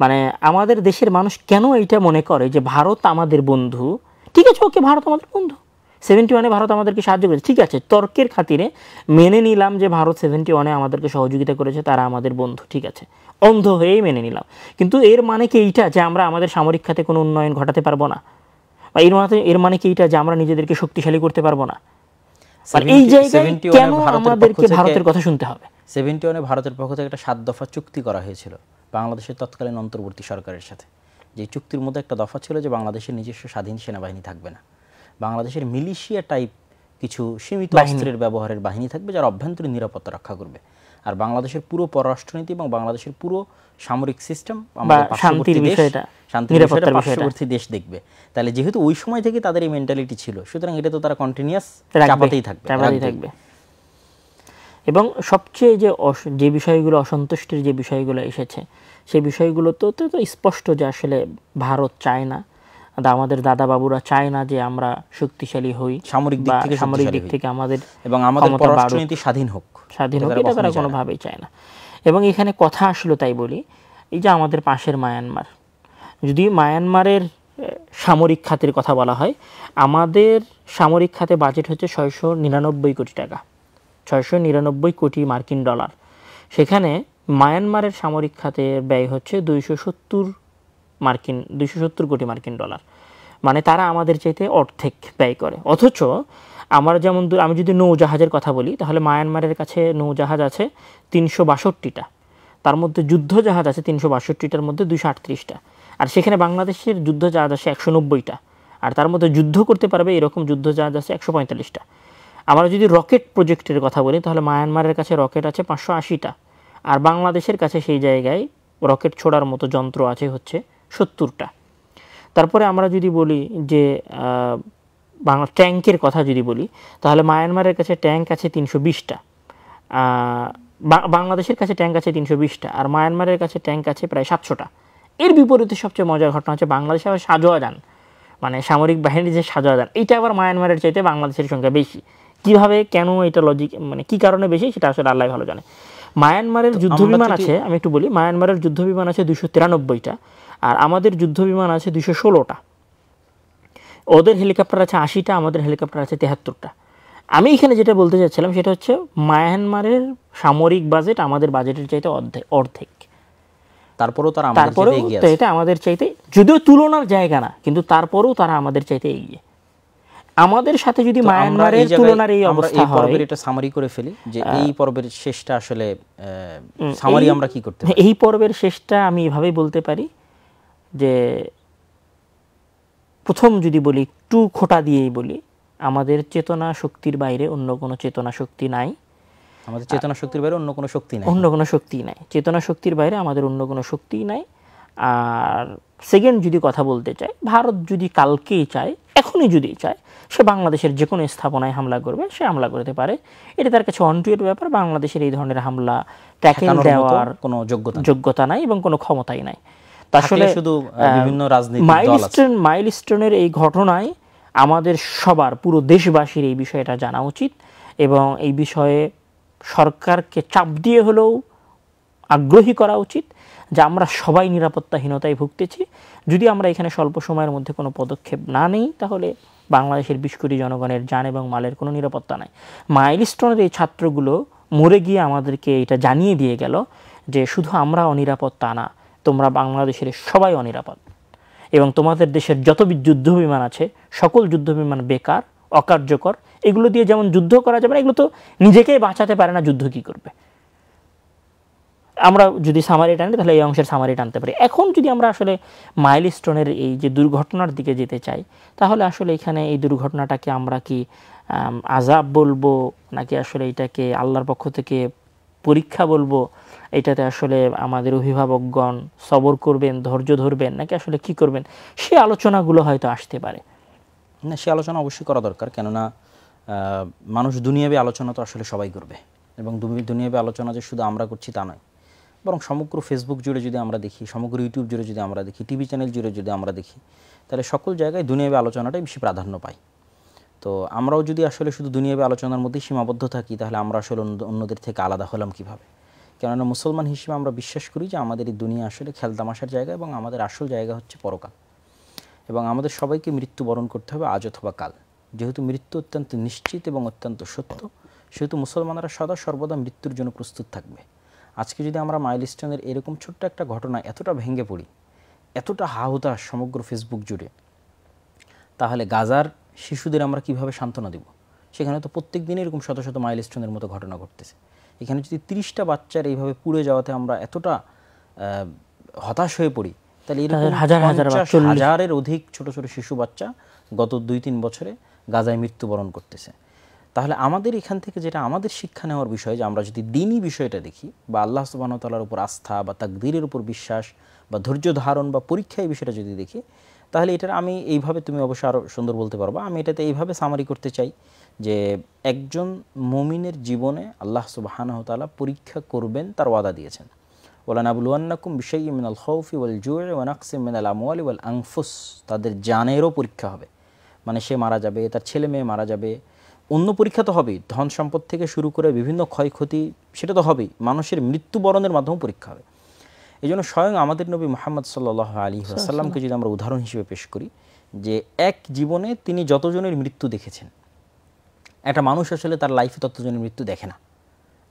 মানে আমাদের দেশের মানুষ কেন এইটা মনে করে যে ভারত আমাদের বন্ধু, ঠিক আছে, ওকে, ভারত আমাদের বন্ধু, 71-এ ভারত আমাদেরকে সাহায্য করেছে, ঠিক আছে, তর্কের খাতিরে মেনে নিলাম যে ভারত 71-এ আমাদেরকে সহযোগিতা করেছে, তারা আমাদের বন্ধু, ঠিক আছে, অন্ধ হয়েই মেনে নিলাম। কিন্তু এর মানে কি এইটা যে আমরা আমাদের সামরিক খাতে কোনো উন্নয়ন ঘটাতে পারবো না? বা এর মানে কি এইটা যে আমরা নিজেদেরকে শক্তিশালী করতে পারবো না? এই জায়গায় কেন আমাদেরকে ভারতের কথা শুনতে হবে? 71-এ ভারতের পক্ষ থেকে একটা 7 দফা চুক্তি করা হয়েছিল বাংলাদেশের তৎকালীন অন্তর্বর্তী সরকারের সাথে। যে চুক্তির মধ্যে একটা দফা ছিল যে বাংলাদেশের নিজস্ব স্বাধীন সেনাবাহিনী থাকবে না, বাংলাদেশের মিলিশিয়া টাইপ কিছু সীমিত অস্ত্রের ব্যবহারের বাহিনী থাকবে যারা অভ্যন্তরীণ নিরাপত্তা রক্ষা করবে। আর বাংলাদেশের পুরো পররাষ্ট্রনীতি এবং বাংলাদেশের পুরো সামরিক সিস্টেম আমাদের শান্তির বিষয়টা, নিরাপত্তার পার্শ্ববর্তী দেশ দেখবে। তাহলে যেহেতু ওই সময় থেকে তাদের এই মেন্টালিটি ছিল, সুতরাং এটা তো তারা কন্টিনিউয়াস চাপাতেই থাকবে। এবং সবচেয়ে যে বিষয়গুলো অসন্তুষ্টির যে বিষয়গুলো এসেছে, সেই বিষয়গুলো তো স্পষ্ট যে আসলে ভারত চায় না, আমাদের দাদা বাবুরা চায় না যে আমরা শক্তিশালী হই, সামরিক দিক থেকে আমাদের এবং আমাদের পররাষ্ট্রনীতি স্বাধীন হোক, এটা তারা কোনোভাবেই চায় না। এবং এখানে কথা আসলো, তাই বলি, এই যে আমাদের পাশের মায়ানমার, যদি মায়ানমারের সামরিক খাতের কথা বলা হয়, আমাদের সামরিক খাতে বাজেট হচ্ছে 699 কোটি টাকা, 699 কোটি মার্কিন ডলার। সেখানে মায়ানমারের সামরিক খাতের ব্যয় হচ্ছে 270 কোটি মার্কিন ডলার। মানে তারা আমাদের চাইতে অর্ধেক ব্যয় করে। অথচ আমরা যেমন, আমি যদি নৌজাহাজের কথা বলি, তাহলে মায়ানমারের কাছে নৌজাহাজ আছে 362টা, তার মধ্যে যুদ্ধজাহাজ আছে 362টার মধ্যে 238টা, আর সেখানে বাংলাদেশের যুদ্ধজাহাজ আছে 190টা, আর তার মধ্যে যুদ্ধ করতে পারবে এরকম যুদ্ধজাহাজ আছে 145টা। আমরা যদি রকেট প্রজেক্টের কথা বলি, তাহলে মায়ানমারের কাছে রকেট আছে 580টা, আর বাংলাদেশের কাছে সেই জায়গায় রকেট ছোড়ার মতো যন্ত্র আছে হচ্ছে 70টা। তারপরে আমরা যদি বলি যে ট্যাঙ্কের কথা যদি বলি, তাহলে মায়ানমারের কাছে ট্যাঙ্ক আছে 320টা, বাংলাদেশের কাছে ট্যাঙ্ক আছে 320টা, আর মায়ানমারের কাছে ট্যাঙ্ক আছে প্রায় 700টা। এর বিপরীতে সবচেয়ে মজার ঘটনা হচ্ছে বাংলাদেশে আবার সাজোয়া যান, মানে সামরিক বাহিনীর যে সাজোয়া যান, এইটা আবার মায়ানমারের চাইতে বাংলাদেশের সংখ্যা বেশি। কিভাবে, কেন, এটা লজিক, মানে কি কারণে বেশি, সেটা আসলে আল্লাহ ভালো জানে। মায়ানমারের যুদ্ধবিমান আছে, আমি একটু বলি, মায়ানমারের যুদ্ধবিমান আছে 293টা, আর আমাদের যুদ্ধবিমান আছে 216টা। ওদের হেলিকপ্টার আছে 80টা, আমাদের হেলিকপ্টার আছে 73টা। আমি এখানে যেটা বলতে চাচ্ছিলাম সেটা হচ্ছে মায়ানমারের সামরিক বাজেট আমাদের বাজেটের চাইতে অর্ধেক। তারপরেও এটা আমাদের চাইতে, যদিও তুলনার জায়গা না, কিন্তু তারপরেও তারা আমাদের চাইতে এগিয়ে। আমাদের সাথে যদি মায়ানমারের তুলনার এই অবস্থা হয়, এটা সামারি করে ফেলি যে এই পর্বের শেষটা আসলে সামারি আমরা কি করতে পারি। এই পর্বের শেষটা আমি এভাবেই বলতে পারি যে, প্রথম যদি বলি, একটু খোঁটা দিয়েই বলি, আমাদের চেতনা শক্তির বাইরে অন্য কোনো চেতনা শক্তি নাই। আমাদের চেতনা শক্তির বাইরে অন্য কোনো শক্তি নাই, চেতনা শক্তির বাইরে আমাদের অন্য কোনো শক্তি নাই। আর সেকেন্ড যদি কথা বলতে চাই, ভারত যদি কালকেই চায়, এখনই যদি চায়, সে বাংলাদেশের যে কোনো স্থাপনায় হামলা করবে, সে হামলা করতে পারে। এটা তার কাছে অনটুয়ের ব্যাপার। বাংলাদেশের এই ধরনের হামলা ট্যাকেল দেওয়ার কোনো যোগ্যতা নাই এবং কোনো ক্ষমতাই নাই। আসলে শুধু বিভিন্ন রাজনীতিক মাইলস্টোনের এই ঘটনায় আমাদের সবার, পুরো দেশবাসীর এই বিষয়টা জানা উচিত এবং এই বিষয়ে সরকারকে চাপ দিয়ে হলেও আগ্রহী করা উচিত যে আমরা সবাই নিরাপত্তাহীনতায় ভুগতেছি। যদি আমরা এখানে স্বল্প সময়ের মধ্যে কোনো পদক্ষেপ না নেই, তাহলে বাংলাদেশের 20 কোটি জনগণের জান এবং মালের কোনো নিরাপত্তা নাই। মাইলস্টোনের এই ছাত্রগুলো মরে গিয়ে আমাদেরকে এটা জানিয়ে দিয়ে গেল যে শুধু আমরা অনিরাপদ তা না, তোমরা বাংলাদেশের সবাই অনিরাপদ, এবং তোমাদের দেশের যত যুদ্ধ বিমান আছে সকল যুদ্ধ বিমান বেকার, অকার্যকর, এগুলো দিয়ে যেমন যুদ্ধ করা যাবে না, এগুলো তো নিজেকেই বাঁচাতে পারে না, যুদ্ধ কি করবে। আমরা যদি সামারি টানি তাহলে এই অংশের সামারি টানতে পারি। এখন যদি আমরা আসলে মাইলস্টোনের এই যে দুর্ঘটনার দিকে যেতে চাই, তাহলে আসলে এখানে এই দুর্ঘটনাটাকে আমরা কি আযাব বলবো, নাকি আসলে এটাকে আল্লাহর পক্ষ থেকে পরীক্ষা বলবো, এটাতে আসলে আমাদের অভিভাবকগণ সবর করবেন, ধৈর্য ধরবেন, নাকি আসলে কি করবেন, সে আলোচনাগুলো হয়তো আসতে পারে। না, সে আলোচনা অবশ্যই করা দরকার, কেননা মানুষ দুনিয়াবী আলোচনা তো আসলে সবাই করবে, এবং দুনিয়াবী আলোচনা যে শুধু আমরা করছি তা নয়, বরং সমগ্র ফেসবুক জুড়ে যদি আমরা দেখি, সমগ্র ইউটিউব জুড়ে যদি আমরা দেখি, টিভি চ্যানেল জুড়ে যদি আমরা দেখি, তাহলে সকল জায়গায় দুনিয়াবী আলোচনাটাই বেশি প্রাধান্য পায়। তো আমরাও যদি আসলে শুধু দুনিয়াবী আলোচনার মধ্যেই সীমাবদ্ধ থাকি, তাহলে আমরা আসলে অন্যদের থেকে আলাদা হলাম কীভাবে? কেননা মুসলমান হিসেবে আমরা বিশ্বাস করি যে আমাদের এই দুনিয়া আসলে খেলতামাশার জায়গা, এবং আমাদের আসল জায়গা হচ্ছে পরকাল, এবং আমাদের সবাইকে মৃত্যুবরণ করতে হবে আজ অথবা কাল। যেহেতু মৃত্যু অত্যন্ত নিশ্চিত এবং অত্যন্ত সত্য, সেহেতু মুসলমানরা সদা সর্বদা মৃত্যুর জন্য প্রস্তুত থাকবে। আজকে যদি আমরা মাইলস্টোনের এরকম ছোট্ট একটা ঘটনা এতটা ভেঙে পড়ি, এতটা হাহুতাশ সমগ্র ফেসবুক জুড়ে, তাহলে গাজার শিশুদের আমরা কিভাবে সান্ত্বনা দেব? সেখানে তো প্রত্যেক দিন এরকম শত শত মাইলস্টোনের মতো ঘটনা ঘটতেছে। এখানে যদি 30টা বাচ্চার এইভাবে পুড়ে যাওয়াতে আমরা এতটা হতাশ হয়ে পড়ি, তাহলে এরকম হাজারের অধিক ছোট ছোট শিশু বাচ্চা গত 2-3 বছরে গাজায় মৃত্যুবরণ করতেছে। তাহলে আমাদের এখান থেকে যেটা আমাদের শিক্ষা নেওয়ার বিষয়, যে আমরা যদি দ্বীনি বিষয়টা দেখি, বা আল্লাহ সুবহানাহু ওয়া তাআলার উপর আস্থা বা তাকদীরের উপর বিশ্বাস বা ধৈর্য ধারণ বা পরীক্ষা, এই বিষয়টা যদি দেখি, তাহলে এটার আমি এইভাবে, তুমি অবশ্যই আরও সুন্দর বলতে পারবা, আমি এটাতে এইভাবে সামারি করতে চাই যে একজন মুমিনের জীবনে আল্লাহ সুবহানাহু ওয়া তাআলা পরীক্ষা করবেন, তার ওয়াদা দিয়েছেন। ওয়ালানাবলুওয়ান্নাকুম বিশাইইন মিনাল খাউফি ওয়াল জু'i ওয়া নাকসিম মিনাল আমওয়ালি ওয়াল আনফুস, তাদের জানেরও পরীক্ষা হবে, মানে সে মারা যাবে, তার ছেলে মেয়ে মারা যাবে, অন্য পরীক্ষা তো হবেই, ধন সম্পদ থেকে শুরু করে বিভিন্ন ক্ষয়ক্ষতি সেটা তো হবেই, মানুষের মৃত্যুবরণের মাধ্যমে পরীক্ষা হবে। এই জন্য স্বয়ং আমাদের নবী মুহাম্মদ সাল্লাল্লাহু আলাইহি ওয়াসাল্লামকে যদি আমরা উদাহরণ হিসেবে পেশ করি, যে এক জীবনে তিনি যতজনের মৃত্যু দেখেছেন, একটা মানুষ আসলে তার লাইফে ততজনের মৃত্যু দেখে না,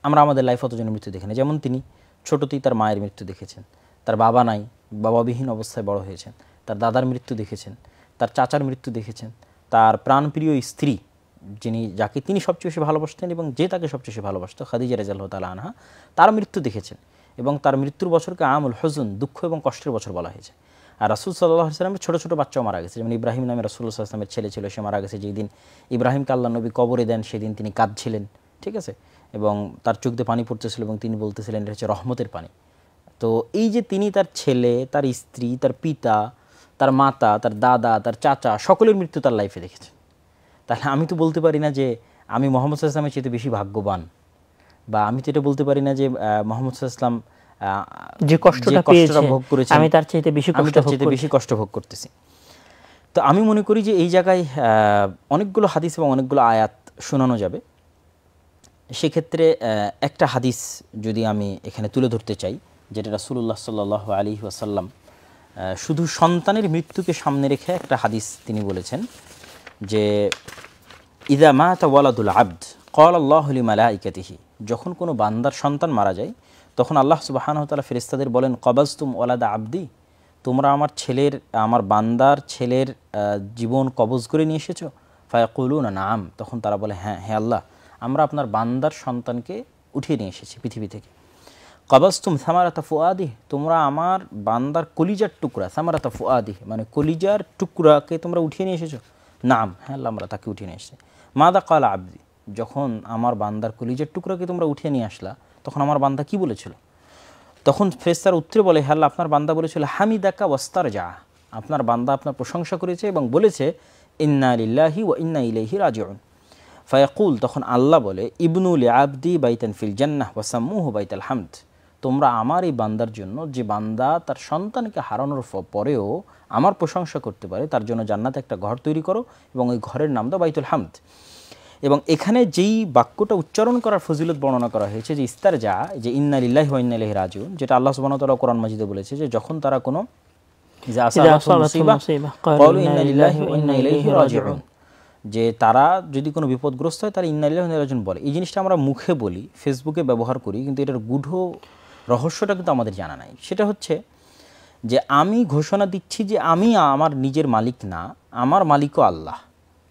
আমরা আমাদের লাইফে ততজনের মৃত্যু দেখে না। যেমন তিনি ছোটতেই তার মায়ের মৃত্যু দেখেছেন, তার বাবা নাই, বাবাবিহীন অবস্থায় বড় হয়েছেন, তার দাদার মৃত্যু দেখেছেন, তার চাচার মৃত্যু দেখেছেন, তার প্রাণপ্রিয় স্ত্রী যাকে তিনি সবচেয়ে বেশি ভালোবাসতেন এবং যে তাকে সবচেয়ে বেশি ভালোবাসত, খাদিজা রাদিয়াল্লাহু তাআলা আনহা, তার মৃত্যু দেখেছেন, এবং তার মৃত্যুর বছরকে আমুল হুজন, দুঃখ এবং কষ্টের বছর বলা হয়েছে। আর রাসূল সাল্লাল্লাহু আলাইহি ওয়াসাল্লামের ছোটো ছোটো বাচ্চাও মারা গেছে, যেমন ইব্রাহিম নামে রাসূলুল্লাহ সাল্লাল্লাহু আলাইহি ওয়াসাল্লামের ছেলে ছিল, সে মারা গেছে। যেই দিন ইব্রাহিমকে আল্লাহ নবী কবরে দেন, সেদিন তিনি কাঁদছিলেন, ঠিক আছে, এবং তার চোখ দিয়ে পানি পড়তেছিল, এবং তিনি বলতেছিলেন এটা হচ্ছে রহমতের পানি। তো এই যে তিনি তার ছেলে, তার স্ত্রী, তার পিতা, তার মাতা, তার দাদা, তার চাচা, সকলের মৃত্যু তার লাইফে দেখেছেন। তাহলে আমি তো বলতে পারি না যে আমি মুহাম্মদ সাল্লাল্লাহু আলাইহি ওয়াসাল্লামের চেয়ে বেশি ভাগ্যবান, বা আমি তো এটা বলতে পারি না যে মুহাম্মদ সাল্লাল্লাহু আলাইহি ওয়াসাল্লাম যে কষ্টটা ভোগ করেছেন আমি তার চাইতে বেশি কষ্ট ভোগ করতেছি। তো আমি মনে করি যে এই জায়গায় অনেকগুলো হাদিস এবং অনেকগুলো আয়াত শোনানো যাবে। সেক্ষেত্রে একটা হাদিস যদি আমি এখানে তুলে ধরতে চাই, যেটা রাসূলুল্লাহ সাল্লাল্লাহু আলাইহি ওয়াসাল্লাম শুধু সন্তানের মৃত্যুকে সামনে রেখে একটা হাদিস তিনি বলেছেন, যে ইযা মাতা ওয়ালাদুল আবদ ক্বালা আল্লাহু লিমালাইকাতিহি, যখন কোনো বান্দার সন্তান মারা যায়, তখন আল্লাহ সুবহানাহু ওয়া তাআলা ফেরেশতাদের বলেন, কবাজতুম ওয়ালাদা আবদি, তোমরা আমার বান্দার ছেলের জীবন কবজ করে নিয়ে এসেছো? ফায়াকুলুনা নাম, তখন তারা বলে হ্যাঁ, হে আল্লাহ, আমরা আপনার বান্দার সন্তানকে উঠিয়ে নিয়ে এসেছি পৃথিবী থেকে। কবাজতুম সামারাতা ফুআদি, তোমরা আমার বান্দার কলিজার টুকরা, সামারাতা ফুআদি মানে কলিজার টুকরাকে তোমরা উঠিয়ে নিয়ে এসেছো? নাম, হ্যাঁ আল্লাহ, আমরা তাকে উঠিয়ে নিয়ে এসেছি। মাদা কালা আবদি, যখন আমার বান্দার কলিজার টুকরাকে তোমরা উঠিয়ে নিয়ে আসলা, তখন আমার বান্দা কি বলেছিল? তখন ফেরেশতারা উত্তরে বলে, হ্যাঁ আল্লাহ, আপনার বান্দা বলেছিল হামিদাকা ওয়াস্তারজা, আপনার বান্দা আপনার প্রশংসা করেছে এবং বলেছে ইন্না লিল্লাহি ওয়া ইন্না ইলাইহি রাজিউন। ফায়াকুল, তখন আল্লাহ বলে, ইবনু লিআবদি বাইতান ফিল জান্নাহ ওয়া সাম্মুহু বাইতাল হামদ, তোমরা আমার এই বান্দার জন্য, যে বান্দা তার সন্তানকে হারানোর পরেও আমার প্রশংসা করতে পারে, তার জন্য জান্নাতে একটা ঘর তৈরি করো এবং ওই ঘরের নাম দাও বাইতুল হামদ। এবং এখানে যেই বাক্যটা উচ্চারণ করার ফজিলত বর্ণনা করা হয়েছে, যে ইস্তারজা, যে ইন্না লিল্লাহি ওয়া ইন্না ইলাইহি রাজিউন, যেটা আল্লাহ সুবহানাহু ওয়া তাআলা কোরআন মাজিদে বলেছে, যে যখন তারা কোনো যে তারা যদি কোনো বিপদগ্রস্ত হয়, তারা ইন্না লিল্লাহি ওয়া ইন্না ইলাইহি রাজিউন বলে। এই জিনিসটা আমরা মুখে বলি, ফেসবুকে ব্যবহার করি, কিন্তু এটার গূঢ় রহস্যটা কিন্তু আমাদের জানা নাই। সেটা হচ্ছে যে আমি ঘোষণা দিচ্ছি যে আমি আমার নিজের মালিক না, আমার মালিকও আল্লাহ।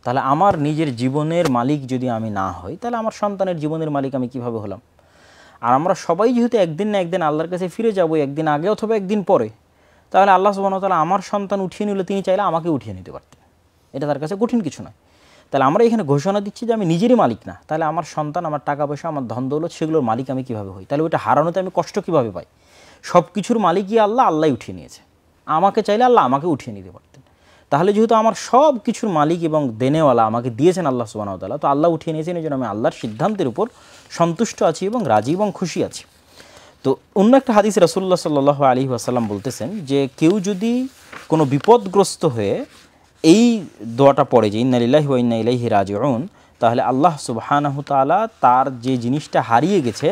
তাহলে আমার নিজের জীবনের মালিক যদি আমি না হই, তাহলে আমার সন্তানের জীবনের মালিক আমি কিভাবে হলাম? আর আমরা সবাই যেহেতু একদিন না একদিন আল্লাহর কাছে ফিরে যাব, একদিন আগে অথবা একদিন পরে, তাহলে আল্লাহ সুবহানাহু ওয়া তাআলা আমার সন্তান উঠিয়ে নিলে তিনি চাইলে আমাকে উঠিয়ে নিতে পারতেন, এটা তার কাছে কঠিন কিছু নয়। তাহলে আমরা এখানে ঘোষণা দিচ্ছি যে আমি নিজেরই মালিক না, তাহলে আমার সন্তান, আমার টাকা পয়সা, আমার ধন দৌলত, সেগুলোর মালিক আমি কীভাবে হই? তাহলে ওইটা হারানোতে আমি কষ্ট কীভাবে পাই? সব কিছুর মালিকই আল্লাহ, আল্লাহই উঠিয়ে নিয়েছে, আমাকে চাইলে আল্লাহ আমাকে উঠিয়ে নিতে পারতেন। তাহলে যেহেতু আমার সব কিছুর মালিক এবং দেনেওয়ালা আমাকে দিয়েছেন আল্লাহ সুবহানাহু ওয়া তাআলা, তো আল্লাহ উঠিয়ে নিয়েছেন, এই জন্য আমি আল্লাহর সিদ্ধান্তের উপর সন্তুষ্ট আছি এবং রাজি এবং খুশি আছি। তো অন্য একটা হাদিস রাসূলুল্লাহ সাল্লাল্লাহু আলাইহি ওয়াসাল্লাম বলতেছেন যে কেউ যদি কোনো বিপদগ্রস্ত হয়ে এই দোয়াটা পড়ে যে ইন্না লিল্লাহি ওয়া ইন্না ইলাইহি রাজিউন, তাহলে আল্লাহ সুবহানাহু তাআলা তার যে জিনিসটা হারিয়ে গেছে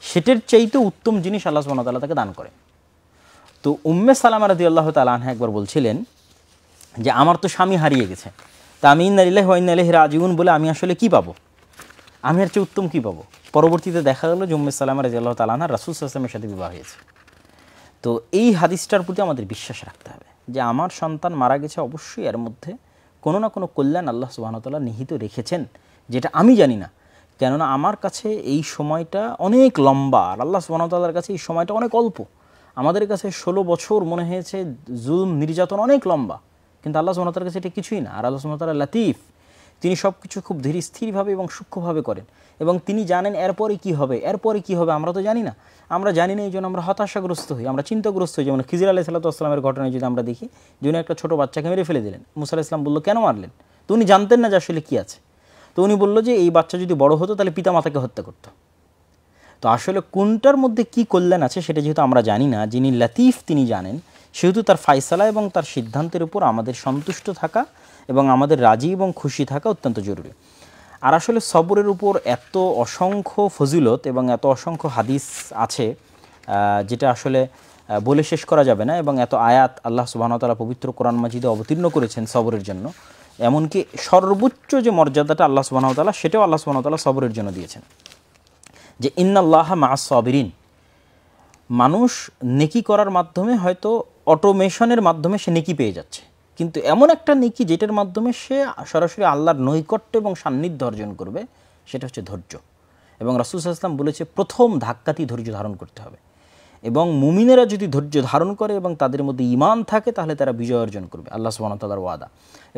সেটার চাইতে উত্তম জিনিস আল্লাহ সুবহানাহু তাআলা তাকে দান করেন। তো উম্মে সালামা রাদিয়াল্লাহু তাআলা আনহা একবার বলছিলেন যে আমার তো স্বামী হারিয়ে গেছে, তা আমি ইন্না লিল্লাহি ওয়া ইন্না ইলাইহি রাজিউন বলে আমি আসলে কি পাবো? আমি আর চেয়ে উত্তম কী পাবো? পরবর্তীতে দেখা গেল যে উম্মে সালামা রাদিয়াল্লাহু তাআলা আনহা রাসূল সাল্লাল্লাহু আলাইহি ওয়াসাল্লামের সাথে বিবাহ হয়েছে। তো এই হাদিসটার প্রতি আমাদের বিশ্বাস রাখতে হবে যে আমার সন্তান মারা গেছে, অবশ্যই এর মধ্যে কোনো না কোনো কল্যাণ আল্লাহ সুবহানাহু ওয়া তাআলা নিহিত রেখেছেন, যেটা আমি জানি না। কেননা আমার কাছে এই সময়টা অনেক লম্বা, আর আল্লাহ সুবহানাহু ওয়া তাআলার কাছে এই সময়টা অনেক অল্প। আমাদের কাছে 16 বছর মনে হয়েছে জুলম নির্যাতন অনেক লম্বা, কিন্তু আল্লাহ সুবহানাহু ওয়া তাআলার কাছে এটা কিছুই না। আর আল্লাহ সুবহানাহু ওয়া তাআলা লাতিফ, তিনি সব কিছু খুব ধীর স্থিরভাবে এবং সূক্ষ্মভাবে করেন, এবং তিনি জানেন এরপরে কি হবে, এরপরে কি হবে আমরা তো জানি না। আমরা জানি না, এই জন্য আমরা হতাশাগ্রস্ত হই, আমরা চিন্তাগ্রস্ত হই। যেমন খিজির আলাইহিস সালাতু ওয়াস সালামের ঘটনায় যদি আমরা দেখি, যিনি একটা ছোটো বাচ্চাকে মেরে ফেলে দিলেন, মুসা আলাইহিস সালাম বললো কেন মারলেন? তো উনি জানতেন না যে আসলে কী আছে। তো উনি বললো যে এই বাচ্চা যদি বড় হতো তাহলে পিতা মাতাকে হত্যা করতো। তো আসলে কোনটার মধ্যে কি কল্যাণ আছে সেটা যেহেতু আমরা জানি না, যিনি লাতিফ তিনি জানেন, সেহেতু তার ফায়সালা এবং তার সিদ্ধান্তের উপর আমাদের সন্তুষ্ট থাকা এবং আমাদের রাজি এবং খুশি থাকা অত্যন্ত জরুরি। আর আসলে সবরের উপর এত অসংখ্য ফজিলত এবং এত অসংখ্য হাদিস আছে যেটা আসলে বলে শেষ করা যাবে না, এবং এত আয়াত আল্লাহ সুবহানাহু ওয়া তাআলা পবিত্র কোরআন মাজিদে অবতীর্ণ করেছেন সবরের জন্য। এমনকি সর্বোচ্চ যে মর্যাদাটা আল্লাহ সুবহানাহু ওয়া তাআলা, সেটাও আল্লাহ সুবহানাহু ওয়া তাআলা সবরের জন্য দিয়েছেন, যে ইন্নাল্লাহা মা'আস সাবিরিন। মানুষ নেকি করার মাধ্যমে হয়তো অটোমেশনের মাধ্যমে সে নেকি পেয়ে যাচ্ছে, কিন্তু এমন একটা নেকি যেটার মাধ্যমে সে সরাসরি আল্লাহর নৈকট্য এবং সান্নিধ্য অর্জন করবে, সেটা হচ্ছে ধৈর্য। এবং রাসূল সাল্লাল্লাহু আলাইহি ওয়াসাল্লাম বলেছে প্রথম ধাক্কাতেই ধৈর্য ধারণ করতে হবে, এবং মুমিনেরা যদি ধৈর্য ধারণ করে এবং তাদের মধ্যে ঈমান থাকে তাহলে তারা বিজয় অর্জন করবে, আল্লাহ সুবহানাহু ওয়া তাআলার ওয়াদা।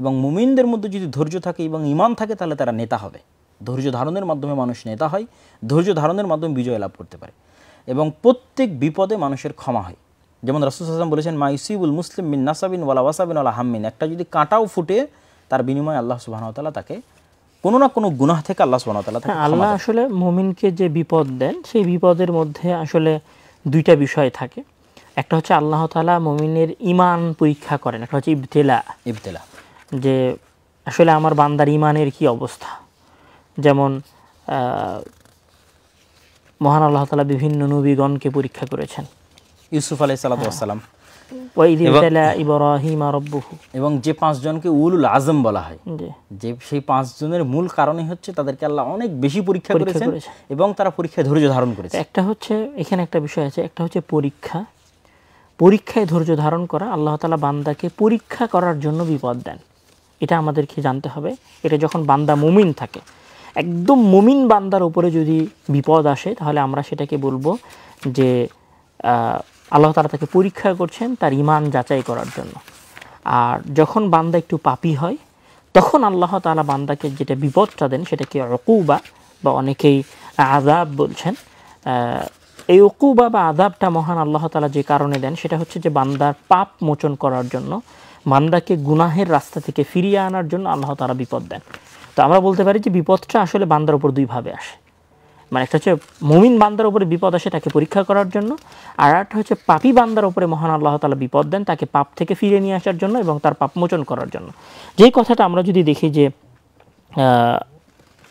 এবং মুমিনদের মধ্যে যদি ধৈর্য থাকে এবং ঈমান থাকে তাহলে তারা নেতা হবে। ধৈর্য ধারণের মাধ্যমে মানুষ নেতা হয়, ধৈর্য ধারণের মাধ্যমে বিজয় লাভ করতে পারে। এবং প্রত্যেক বিপদে মানুষের ক্ষমা হয়। যেমন রাসূল সাল্লাল্লাহু আলাইহি ওয়াসাল্লাম বলেছেন, মা ইউসিবুল মুসলিম মিন নাসাবিন ওয়ালা ওয়াসাবিন ওয়ালা হাম্মিন, একটা যদি কাঁটাও ফুটে তার বিনিময়ে আল্লাহ সুবহানাহু ওয়া তাআলা তাকে কোনো না কোনো গুনাহ থেকে আল্লাহ সুবহানাহু ওয়া তাআলা তাকে ক্ষমা দেন। আল্লাহ আসলে মুমিনকে যে বিপদ দেন, সেই বিপদের মধ্যে আসলে দুইটা বিষয় থাকে। একটা হচ্ছে আল্লাহ তাআলা মুমিনের ঈমান পরীক্ষা করেন, একটা হচ্ছে ইবতিলা, যে আসলে আমার বান্দার ঈমানের কি অবস্থা। যেমন মহান আল্লাহ তাআলা বিভিন্ন নবীগণকে পরীক্ষা করেছেন, ইউসুফ আলাইহিস সালাতু ওয়াস সালাম, ওয়াইদ ইবতালা ইব্রাহিম রাব্বুহু, এবং যে 5 জনকে উলুল আজম বলা হয়, যে সেই 5 জনের মূল কারণই হচ্ছে তাদেরকে আল্লাহ অনেক বেশি পরীক্ষা করেছেন এবং তারা পরীক্ষায় ধৈর্য ধারণ করেছে। একটা হচ্ছে এখানে একটা বিষয় আছে, একটা হচ্ছে পরীক্ষায় ধৈর্য ধারণ করা। আল্লাহ তাআলা বান্দাকে পরীক্ষা করার জন্য বিপদ দেন, এটা আমাদেরকে জানতে হবে। এটা যখন বান্দা মুমিন থাকে, একদম মুমিন বান্দার উপরে যদি বিপদ আসে, তাহলে আমরা সেটাকে বলবো যে আল্লাহ তাআলা তাকে পরীক্ষা করছেন তার ঈমান যাচাই করার জন্য। আর যখন বান্দা একটু পাপী হয়, তখন আল্লাহ তাআলা বান্দাকে যেটা বিপদটা দেন সেটাকে উকুবা বা অনেকেই আযাব বলছেন। এই উকুবা বা আযাবটা মহান আল্লাহ তাআলা যে কারণে দেন, সেটা হচ্ছে যে বান্দার পাপ মোচন করার জন্য, বান্দাকে গুনাহের রাস্তা থেকে ফিরিয়ে আনার জন্য আল্লাহ তাআলা বিপদ দেন। তো আমরা বলতে পারি যে বিপদটা আসলে বান্দার উপর দুইভাবে আসে। মানে একটা হচ্ছে মুমিন বান্দার উপরে বিপদ আসে তাকে পরীক্ষা করার জন্য, আর একটা হচ্ছে পাপী বান্দার উপরে মহান আল্লাহ তাআলা বিপদ দেন তাকে পাপ থেকে ফিরে নিয়ে আসার জন্য এবং তার পাপ মোচন করার জন্য। যেই কথাটা আমরা যদি দেখি যে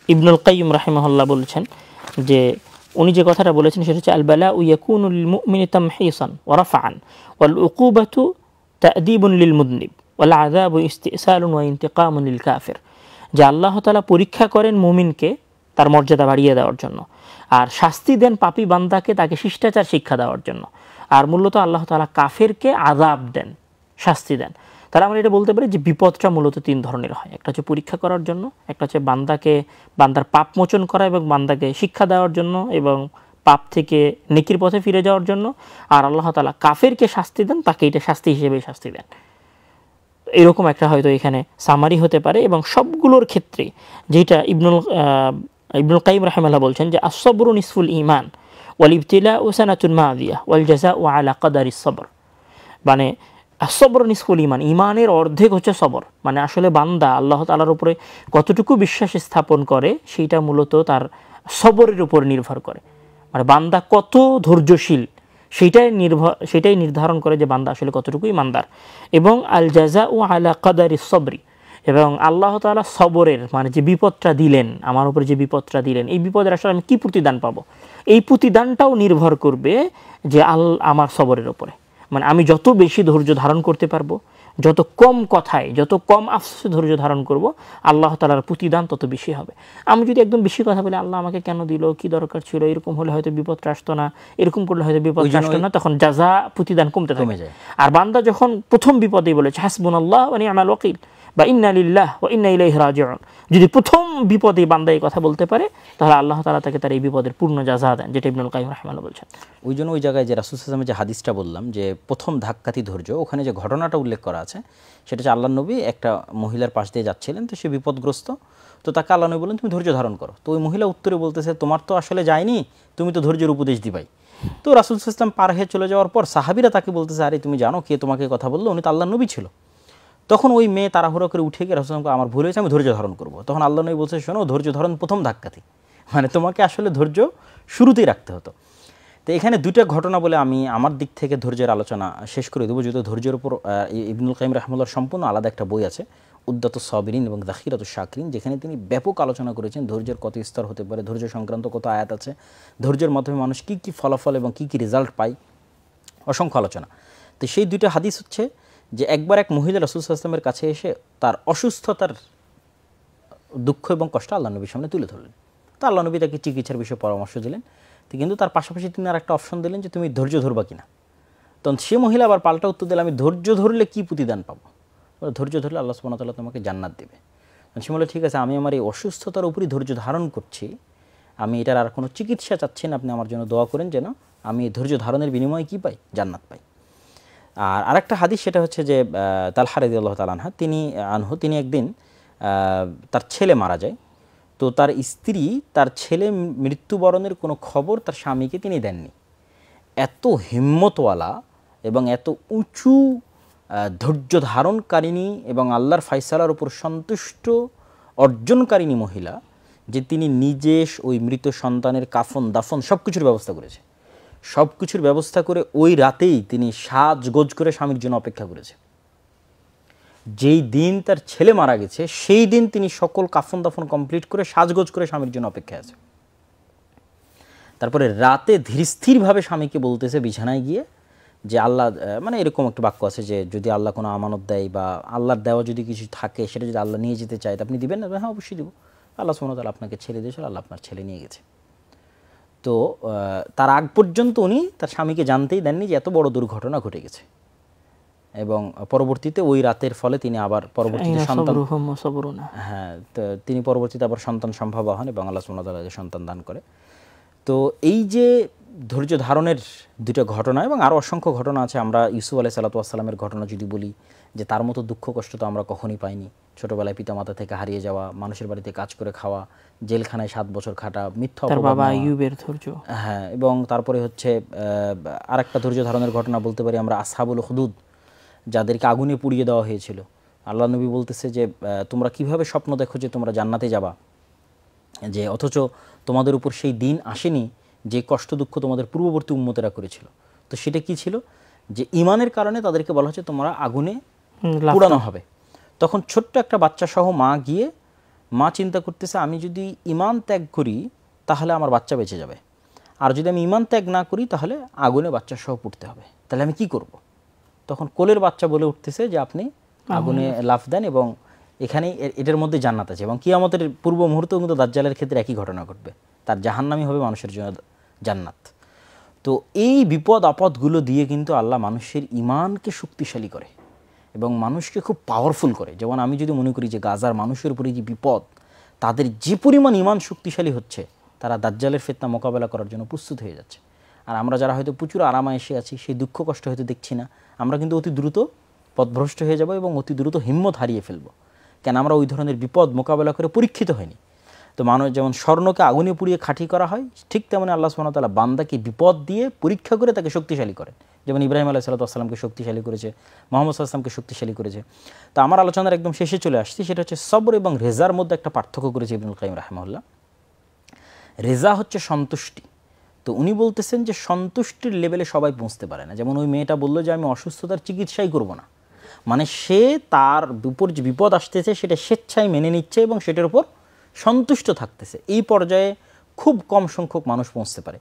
ইবনুল কাইয়্যিম রাহিমাহুল্লাহ বলেছেন, যে উনি যে কথাটা বলেছেন সেটা হচ্ছে আল বালাউ ইয়াকুনু লিল মুমিনি তামহিসান ওয়া রাফআন ওয়াল উকুবাতু তা'দীবুন লিল মুযনিব ওয়াল আযাবু ইস্তিসালুন ওয়া ইন্তিকামুন লিল কাফির। যে আল্লাহ তাআলা পরীক্ষা করেন মুমিনকে তার মর্যাদা বাড়িয়ে দেওয়ার জন্য, আর শাস্তি দেন পাপী বান্দাকে তাকে শিষ্টাচার শিক্ষা দেওয়ার জন্য। আর মূলত আল্লাহ তাআলা কাফেরকে আযাব দেন, শাস্তি দেন। তাহলে আমরা এটা বলতে পারি যে বিপদটা মূলত তিন ধরনের হয়। একটা হচ্ছে পরীক্ষা করার জন্য, একটা হচ্ছে বান্দার পাপ মোচন করা এবং বান্দাকে শিক্ষা দেওয়ার জন্য এবং পাপ থেকে নেকির পথে ফিরে যাওয়ার জন্য। আর আল্লাহ তাআলা কাফেরকে শাস্তি দেন, তাকে এটা শাস্তি হিসেবে শাস্তি দেন। এরকম একটা হয়তো এখানে সামারি হতে পারে। এবং সবগুলোর ক্ষেত্রে যেটা ইবনুল কাইয়িম রাহিমাহুল্লাহ বলছেন যে আস-সাবরু নিসফুল ঈমান ওয়াল ইবতিলাউ সানাতুন মাদিয়া ওয়াল জাযাউ আলা কদারিস সবর। মানে সবর নিসফুল ঈমান, ঈমানের অর্ধেক হচ্ছে সবর। মানে আসলে বান্দা আল্লাহ তাআলার উপরে কতটুকু বিশ্বাস স্থাপন করে সেইটা মূলত তার সবরের উপর নির্ভর করে। মানে বান্দা কত ধৈর্যশীল সেটাই নির্ধারণ করে যে বান্দা আসলে কতটুকু ঈমানদার। এবং আল জাযাউ আলা কদারিস সবরি, এবং আল্লাহ তাআলা সবরের মানে যে বিপদটা দিলেন, আমার উপরে যে বিপদটা দিলেন, এই বিপদের আসলে আমি কি প্রতিদান পাবো, এই প্রতিদানটাও নির্ভর করবে যে আমার সবরের উপরে। মানে আমি যত বেশি ধৈর্য ধারণ করতে পারবো, যত কম কথায়, যত কম আফসোসে ধৈর্য ধারণ করব, আল্লাহ তাআলার প্রতিদান তত বেশি হবে। আমি যদি একদম বেশি কথা বলি, আল্লাহ আমাকে কেন দিল, কি দরকার ছিল, এরকম হলে হয়তো বিপদটা আসতো না, এরকম করলে হয়তো বিপদটা আসতো না, তখন জাযা প্রতিদান কমতে যায়। আর বান্দা যখন প্রথম বিপদেই বলেছে হাসবুনাল্লাহ ওয়া নি'মাল ওয়াকিল বা ইন্না লিল্লাহি ওয়া ইন্না ইলাইহি রাজিউন, যদি প্রথম বিপদে বান্দা এই কথা বলতে পারে, তাহলে আল্লাহ তাআলা তাকে তার এই বিপদের পূর্ণ জাযা দেন, যেটা ইবনুল কাইয়িম রাহিমাহুল্লাহ বলছেন। ওই জন্য ওই জায়গায় যে রাসূল সাল্লাল্লাহু আলাইহি ওয়াসাল্লামের যে হাদিসটা বললাম যে প্রথম ধাক্কাতি ধৈর্য, ওখানে যে ঘটনাটা উল্লেখ করা আছে সেটা হচ্ছে আল্লাহর নবী একটা মহিলার পাশ দিয়ে যাচ্ছিলেন, তো সে বিপদগ্রস্ত, তো তাকে আল্লাহ নবী বলেন তুমি ধৈর্য ধারণ করো। তো ওই মহিলা উত্তরে বলতেছে তোমার তো আসলে যায়নি, তুমি তো ধৈর্যের উপদেশ দিবাই। তো রাসূল সাল্লাল্লাহু আলাইহি ওয়াসাল্লাম পার হয়ে চলে যাওয়ার পর সাহাবীরা তাকে বলতেছে আরে তুমি জানো কে তোমাকে কথা বললো, উনি তো আল্লাহর নবী ছিল। তখন ওই মেয়ে তাড়াহুড়ো করে উঠে গিয়ে রাসূল সাল্লাল্লাহু আলাইহি ওয়াসাল্লামকে আমার ভুল হয়েছে, আমি ধৈর্য ধারণ করবো। তখন আল্লাহ নবী বলছে শোনো, ধৈর্য ধারণ প্রথম ধাক্কাতেই, মানে তোমাকে আসলে ধৈর্য শুরুতেই রাখতে হতো। তো এখানে দুটো ঘটনা বলে আমি আমার দিক থেকে ধৈর্যের আলোচনা শেষ করে দেবো। যেহেতু ধৈর্যের উপর ইবনুল কাইয়িম রাহিমাহুল্লাহর সম্পূর্ণ আলাদা একটা বই আছে, উদ্দাতুস সাবিরিন এবং যাখিরাতুশ শাকিরিন, যেখানে তিনি ব্যাপক আলোচনা করেছেন ধৈর্যের কত স্তর হতে পারে, ধৈর্য সংক্রান্ত কত আয়াত আছে, ধৈর্যের মাধ্যমে মানুষ কী কী ফলাফল এবং কী কী রেজাল্ট পায়, অসংখ্য আলোচনা। তো সেই দুইটা হাদিস হচ্ছে যে একবার এক মহিলা রাসূল সাল্লাল্লাহু আলাইহি ওয়াসাল্লামের কাছে এসে তার অসুস্থতার দুঃখ এবং কষ্ট আল্লাহ নবীর সামনে তুলে ধরলেন। তো আল্লাহ নবী তাকে চিকিৎসার বিষয়ে পরামর্শ দিলেন, কিন্তু তার পাশাপাশি তিনি আর একটা অপশন দিলেন যে তুমি ধৈর্য ধরবা কিনা। তখন সে মহিলা আবার পাল্টা উত্তর দিল আমি ধৈর্য ধরলে কি প্রতিদান পাবো, ধৈর্য ধরলে আল্লাহ সুবহানাহু ওয়া তাআলা তোমাকে জান্নাত দেবে। সে বলল ঠিক আছে, আমি আমার এই অসুস্থতার উপরই ধৈর্য ধারণ করছি, আমি এটার আর কোনো চিকিৎসা চাচ্ছি না, আপনি আমার জন্য দোয়া করেন যেন আমি এই ধৈর্য ধারণের বিনিময়ে কী পাই, জান্নাত পাই। আর আরেকটা হাদিস সেটা হচ্ছে যে তালহা রাদিয়াল্লাহু তাআলা আনহু তিনি একদিন তার ছেলে মারা যায়, তো তার স্ত্রী তার ছেলে মৃত্যুবরণের কোনো খবর তার স্বামীকে তিনি দেননি। এত হিম্মতওয়ালা এবং এত উঁচু ধৈর্য ধারণকারিণী এবং আল্লাহর ফায়সালার উপর সন্তুষ্ট অর্জনকারিণী মহিলা যে তিনি নিজে ওই মৃত সন্তানের কাফন দাফন সব কিছুর ব্যবস্থা করেছে। সব কিছুর ব্যবস্থা করে ওই রাতেই তিনি সাজগোজ করে স্বামীর জন্য অপেক্ষা করেছে। যেই দিন তার ছেলে মারা গেছে সেই দিন তিনি সকল কাফন দাফন কমপ্লিট করে সাজগোজ করে স্বামীর জন্য অপেক্ষায় আছে। তারপরে রাতে ধীরস্থিরভাবে স্বামীকে বলতেছে বিছানায় গিয়ে যে আল্লাহ, মানে এরকম একটা বাক্য আছে যে যদি আল্লাহ কোনো আমানত দেয় বা আল্লাহর দেওয়া যদি কিছু থাকে সেটা যদি আল্লাহ নিয়ে যেতে চায় আপনি দিবেন না? হ্যাঁ অবশ্যই দেবো। আল্লাহ সুবহানাহু ওয়া তাআলা আপনাকে ছেলে দিয়েছিল, আল্লাহ আপনার ছেলে নিয়ে গেছে। তো তার আগ পর্যন্ত উনি তার স্বামীকে জানতেই দেননি যে এত বড় দুর্ঘটনা ঘটে গেছে। এবং পরবর্তীতে ওই রাতের ফলে তিনি আবার পরবর্তীতে তিনি পরবর্তীতে আবার সন্তান সম্ভবা হন এবং আল্লাহ সুবহানাহু ওয়া তাআলা সন্তান দান করে। তো এই যে ধৈর্য ধারণের দুটো ঘটনা এবং আরও অসংখ্য ঘটনা আছে। আমরা ইউসুফ আলাইহিস সালাতু ওয়াস সালামের ঘটনা যদি বলি, যে তার মতো দুঃখ কষ্ট তো আমরা কখনই পাইনি। ছোটবেলায় পিতামাতা থেকে হারিয়ে যাওয়া, মানুষের বাড়িতে কাজ করে খাওয়া, জেলখানায় 7 বছর খাটা, মিথ্যা বাবা আইয়ুবের ধৈর্য, হ্যাঁ। এবং তারপরে হচ্ছে আরেকটা ধৈর্য ধারণের ঘটনা বলতে পারি আমরা আসহাবুল হুদুদ, যাদেরকে আগুনে পুড়িয়ে দেওয়া হয়েছিল। আল্লাহ নবী বলতেছে যে তোমরা কিভাবে স্বপ্ন দেখো যে তোমরা জান্নাতে যাবা, যে অথচ তোমাদের উপর সেই দিন আসেনি যে কষ্ট দুঃখ তোমাদের পূর্ববর্তী উম্মতেরা করেছিল। তো সেটা কি ছিল, যে ঈমানের কারণে তাদেরকে বলা হচ্ছে তোমরা আগুনে পোড়ানো হবে। তখন ছোট্ট একটা বাচ্চা সহ মা চিন্তা করতেছে আমি যদি ঈমান ত্যাগ করি তাহলে আমার বাচ্চা বেঁচে যাবে, আর যদি আমি ঈমান ত্যাগ না করি তাহলে আগুনে বাচ্চা সহ পুড়তে হবে, তাহলে আমি কি করব? তখন কোলের বাচ্চা বলে উঠতেছে যে আপনি আগুনে লাফ দেন এবং এখানে এটার মধ্যে জান্নাত আছে। এবং কিয়ামতের পূর্ব মুহূর্তেও কিন্তু দাজ্জালের ক্ষেত্রে একই ঘটনা ঘটবে, তার জাহান্নামই হবে মানুষের জন্য জান্নাত। তো এই বিপদ আপদগুলো দিয়ে কিন্তু আল্লাহ মানুষের ঈমানকে শক্তিশালী করে এবং মানুষকে খুব পাওয়ারফুল করে। যেমন আমি যদি মনে করি যে গাজার মানুষের উপরে যে বিপদ, তাদের যে পরিমাণ ঈমান শক্তিশালী হচ্ছে, তারা দাজ্জালের ফিতনা মোকাবেলা করার জন্য প্রস্তুত হয়ে যাচ্ছে। আর আমরা যারা হয়তো প্রচুর আরামায়েশে আছি, সেই দুঃখ কষ্ট হয়তো দেখছি না, আমরা কিন্তু অতি দ্রুত পথভ্রষ্ট হয়ে যাব এবং অতি দ্রুত হিম্মত হারিয়ে ফেলব। কেন আমরা ওই ধরনের বিপদ মোকাবেলা করে পরীক্ষিত হয়নি। তো মানুষ যেমন স্বর্ণকে আগুনে পুড়িয়ে খাঁটি করা হয়, ঠিক তেমনি আল্লাহ সুবহানাহু ওয়া তাআলা বান্দাকে বিপদ দিয়ে পরীক্ষা করে তাকে শক্তিশালী করেন। যেমন ইব্রাহিম আলাইহিস সালামকে শক্তিশালী করেছে, মুহাম্মদ সাল্লাল্লাহু আলাইহি ওয়াসাল্লামকে শক্তিশালী করেছে। তো আমার আলোচনার একদম শেষে চলে আসছি, সেটা হচ্ছে সবর এবং রেজার মধ্যে একটা পার্থক্য করেছে ইবনুল কাইয়িম রাহিমাহুল্লাহ। রেজা হচ্ছে সন্তুষ্টি। তো উনি বলতেছেন যে সন্তুষ্টির লেভেলে সবাই পৌঁছতে পারে না। যেমন ওই মেয়েটা বললো যে আমি অসুস্থতার চিকিৎসাই করব না, মানে সে তার উপর যে বিপদ আসতেছে সেটা স্বেচ্ছায় মেনে নিচ্ছে এবং সেটার উপর সন্তুষ্ট থাকতেছে। এই পর্যায়ে খুব কম সংখ্যক মানুষ পৌঁছতে পারে।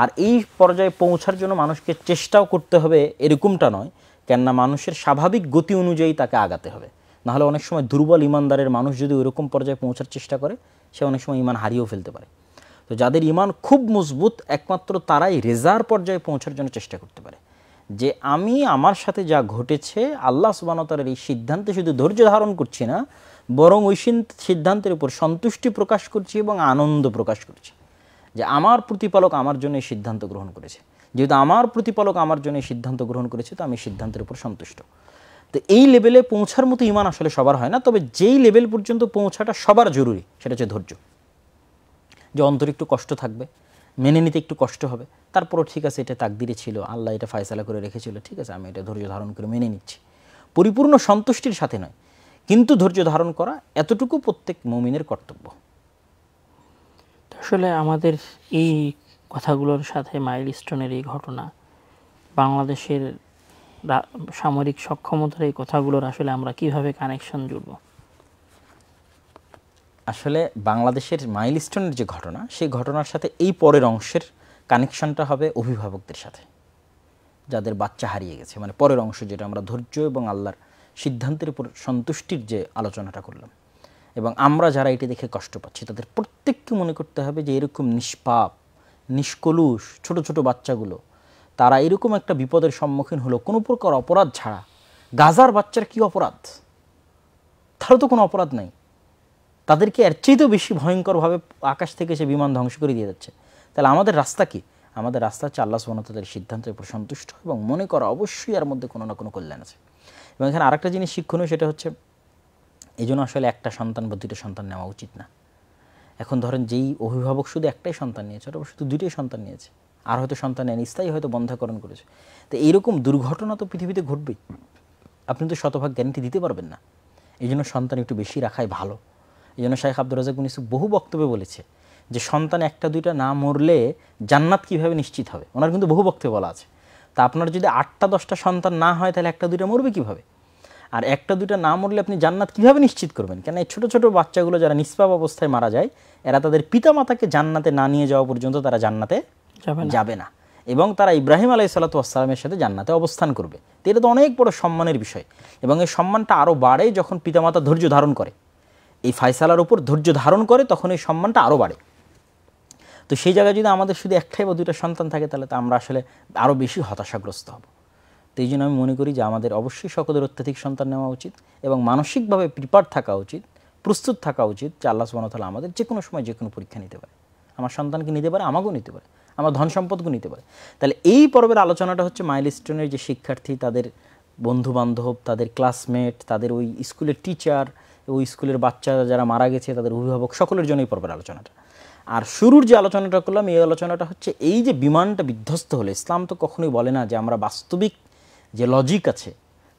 আর এই পর্যায়ে পৌঁছার জন্য মানুষকে চেষ্টাও করতে হবে এরকমটা নয়, কেননা মানুষের স্বাভাবিক গতি অনুযায়ী তাকে আগাতে হবে। নাহলে অনেক সময় দুর্বল ইমানদারের মানুষ যদি ওইরকম পর্যায়ে পৌঁছার চেষ্টা করে, সে অনেক সময় ইমান হারিয়েও ফেলতে পারে। তো যাদের ইমান খুব মজবুত, একমাত্র তারাই রেজার পর্যায়ে পৌঁছার জন্য চেষ্টা করতে পারে, যে আমি আমার সাথে যা ঘটেছে আল্লাহ সুবহানাহু ওয়া তাআলার এই সিদ্ধান্তে শুধু ধৈর্য ধারণ করছি না, বরং ওই সিদ্ধান্তের উপর সন্তুষ্টি প্রকাশ করছি এবং আনন্দ প্রকাশ করছি যে আমার প্রতিপালক আমার জন্য এই সিদ্ধান্ত গ্রহণ করেছে। যেহেতু আমার প্রতিপালক আমার জন্য এই সিদ্ধান্ত গ্রহণ করেছে, তো আমি সিদ্ধান্তের উপর সন্তুষ্ট। তো এই লেভেলে পৌঁছার মতো ইমান আসলে সবার হয় না, তবে যেই লেভেল পর্যন্ত পৌঁছাটা সবার জরুরি সেটা হচ্ছে ধৈর্য। যে অন্তরে একটু কষ্ট থাকবে, মেনে নিতে একটু কষ্ট হবে, তারপরও ঠিক আছে, এটা তাকদিরে ছিল, আল্লাহ এটা ফায়সালা করে রেখেছিল, ঠিক আছে আমি এটা ধৈর্য ধারণ করে মেনে নিচ্ছি। পরিপূর্ণ সন্তুষ্টির সাথে নয়, কিন্তু ধৈর্য ধারণ করা এতটুকু প্রত্যেক মুমিনের কর্তব্য। আসলে আমাদের এই কথাগুলোর সাথে মাইলস্টোনের এই ঘটনা, বাংলাদেশের সামরিক সক্ষমতার এই কথাগুলোর আসলে আমরা কিভাবে কানেকশন জুড়ব? আসলে বাংলাদেশের মাইলস্টোনের যে ঘটনা, সেই ঘটনার সাথে এই পরের অংশের কানেকশনটা হবে অভিভাবকদের সাথে, যাদের বাচ্চা হারিয়ে গেছে। মানে পরের অংশ যেটা আমরা ধৈর্য এবং আল্লাহর সিদ্ধান্তের উপর সন্তুষ্টির যে আলোচনাটা করলাম, এবং আমরা যারা এটি দেখে কষ্ট পাচ্ছি, তাদের প্রত্যেককে মনে করতে হবে যে এরকম নিষ্পাপ নিষ্কলুষ ছোট ছোট বাচ্চাগুলো, তারা এরকম একটা বিপদের সম্মুখীন হলো কোনো প্রকার অপরাধ ছাড়া। গাজার বাচ্চার কি অপরাধ? তারও তো কোনো অপরাধ নাই। তাদেরকে এর চেয়েও বেশি ভয়ঙ্করভাবে আকাশ থেকে সে বিমান ধ্বংস করে দিয়ে যাচ্ছে। তাহলে আমাদের রাস্তা কি? আমাদের রাস্তা হচ্ছে আল্লাহ সুবহানাহু ওয়া তাআলার সিদ্ধান্তের উপর সন্তুষ্ট এবং মনে করা অবশ্যই এর মধ্যে কোনো না কোনো কল্যাণ আছে। এবং এখানে আরেকটা জিনিস শিক্ষণীয়, সেটা হচ্ছে এই জন্য আসলে একটা সন্তান বা দুইটা সন্তান নেওয়া উচিত না। এখন ধরেন যেই অভিভাবক শুধু একটাই সন্তান নিয়েছে, ওটা শুধু দুইটাই সন্তান নিয়েছে, আর হয়তো সন্তান নেন, স্থায়ী হয়তো বন্ধ্যাকরণ করেছে, তো এইরকম দুর্ঘটনা তো পৃথিবীতে ঘটবেই। আপনি তো শতভাগ গ্যারান্টি দিতে পারবেন না। এই জন্য সন্তান একটু বেশি রাখাই ভালো। এই জন্য শাইখ আব্দুর রাজ্জাক বিন ইউসুফ বহু বক্তব্যে বলেছে যে সন্তান একটা দুইটা না মরলে জান্নাত কিভাবে নিশ্চিত হবে। ওনার কিন্তু বহু বক্তব্যে বলা আছে। তা আপনার যদি 8টা 10টা সন্তান না হয়, তাহলে একটা দুইটা মরবে কিভাবে? আর একটা দুইটা না মরলে আপনি জান্নাত কিভাবে নিশ্চিত করবেন? কেন এই ছোটো ছোটো বাচ্চাগুলো যারা নিষ্পাপ অবস্থায় মারা যায়, এরা তাদের পিতামাতাকে জান্নাতে না নিয়ে যাওয়া পর্যন্ত তারা জান্নাতে যাবে না, এবং তারা ইব্রাহিম আলাইহিসসালাতু ওয়াসসালামের সাথে জান্নাতে অবস্থান করবে। তো এটা তো অনেক বড় সম্মানের বিষয়, এবং এই সম্মানটা আরও বাড়ে যখন পিতামাতা ধৈর্য ধারণ করে, এই ফায়সালার উপর ধৈর্য ধারণ করে, তখন এই সম্মানটা আরও বাড়ে। তো সেই জায়গায় যদি আমাদের শুধু একটাই বা দুইটা সন্তান থাকে, তাহলে তো আমরা আসলে আরও বেশি হতাশাগ্রস্ত হব। তো এই জন্য আমি মনে করি যে আমাদের অবশ্যই সকলের অত্যাধিক সন্তান নেওয়া উচিত এবং মানসিকভাবে প্রিপার থাকা উচিত, প্রস্তুত থাকা উচিত যে আল্লাহ সুবহানাহু ওয়া তাআলা আমাদের যে কোনো সময় যে কোনো পরীক্ষা নিতে পারে। আমার সন্তানকে নিতে পারে, আমাকেও নিতে পারে, আমার ধন সম্পদকেও নিতে পারে। তাহলে এই পর্বের আলোচনাটা হচ্ছে মাইলস্টোনের যে শিক্ষার্থী, তাদের বন্ধুবান্ধব, তাদের ক্লাসমেট, তাদের ওই স্কুলের টিচার, ওই স্কুলের বাচ্চারা যারা মারা গেছে, তাদের অভিভাবক, সকলের জন্য এই পর্বের আলোচনাটা। আর শুরুর যে আলোচনাটা করলাম, এই আলোচনাটা হচ্ছে এই যে বিমানটা বিধ্বস্ত হলো, ইসলাম তো কখনোই বলে না যে আমরা বাস্তবিক যে লজিক আছে,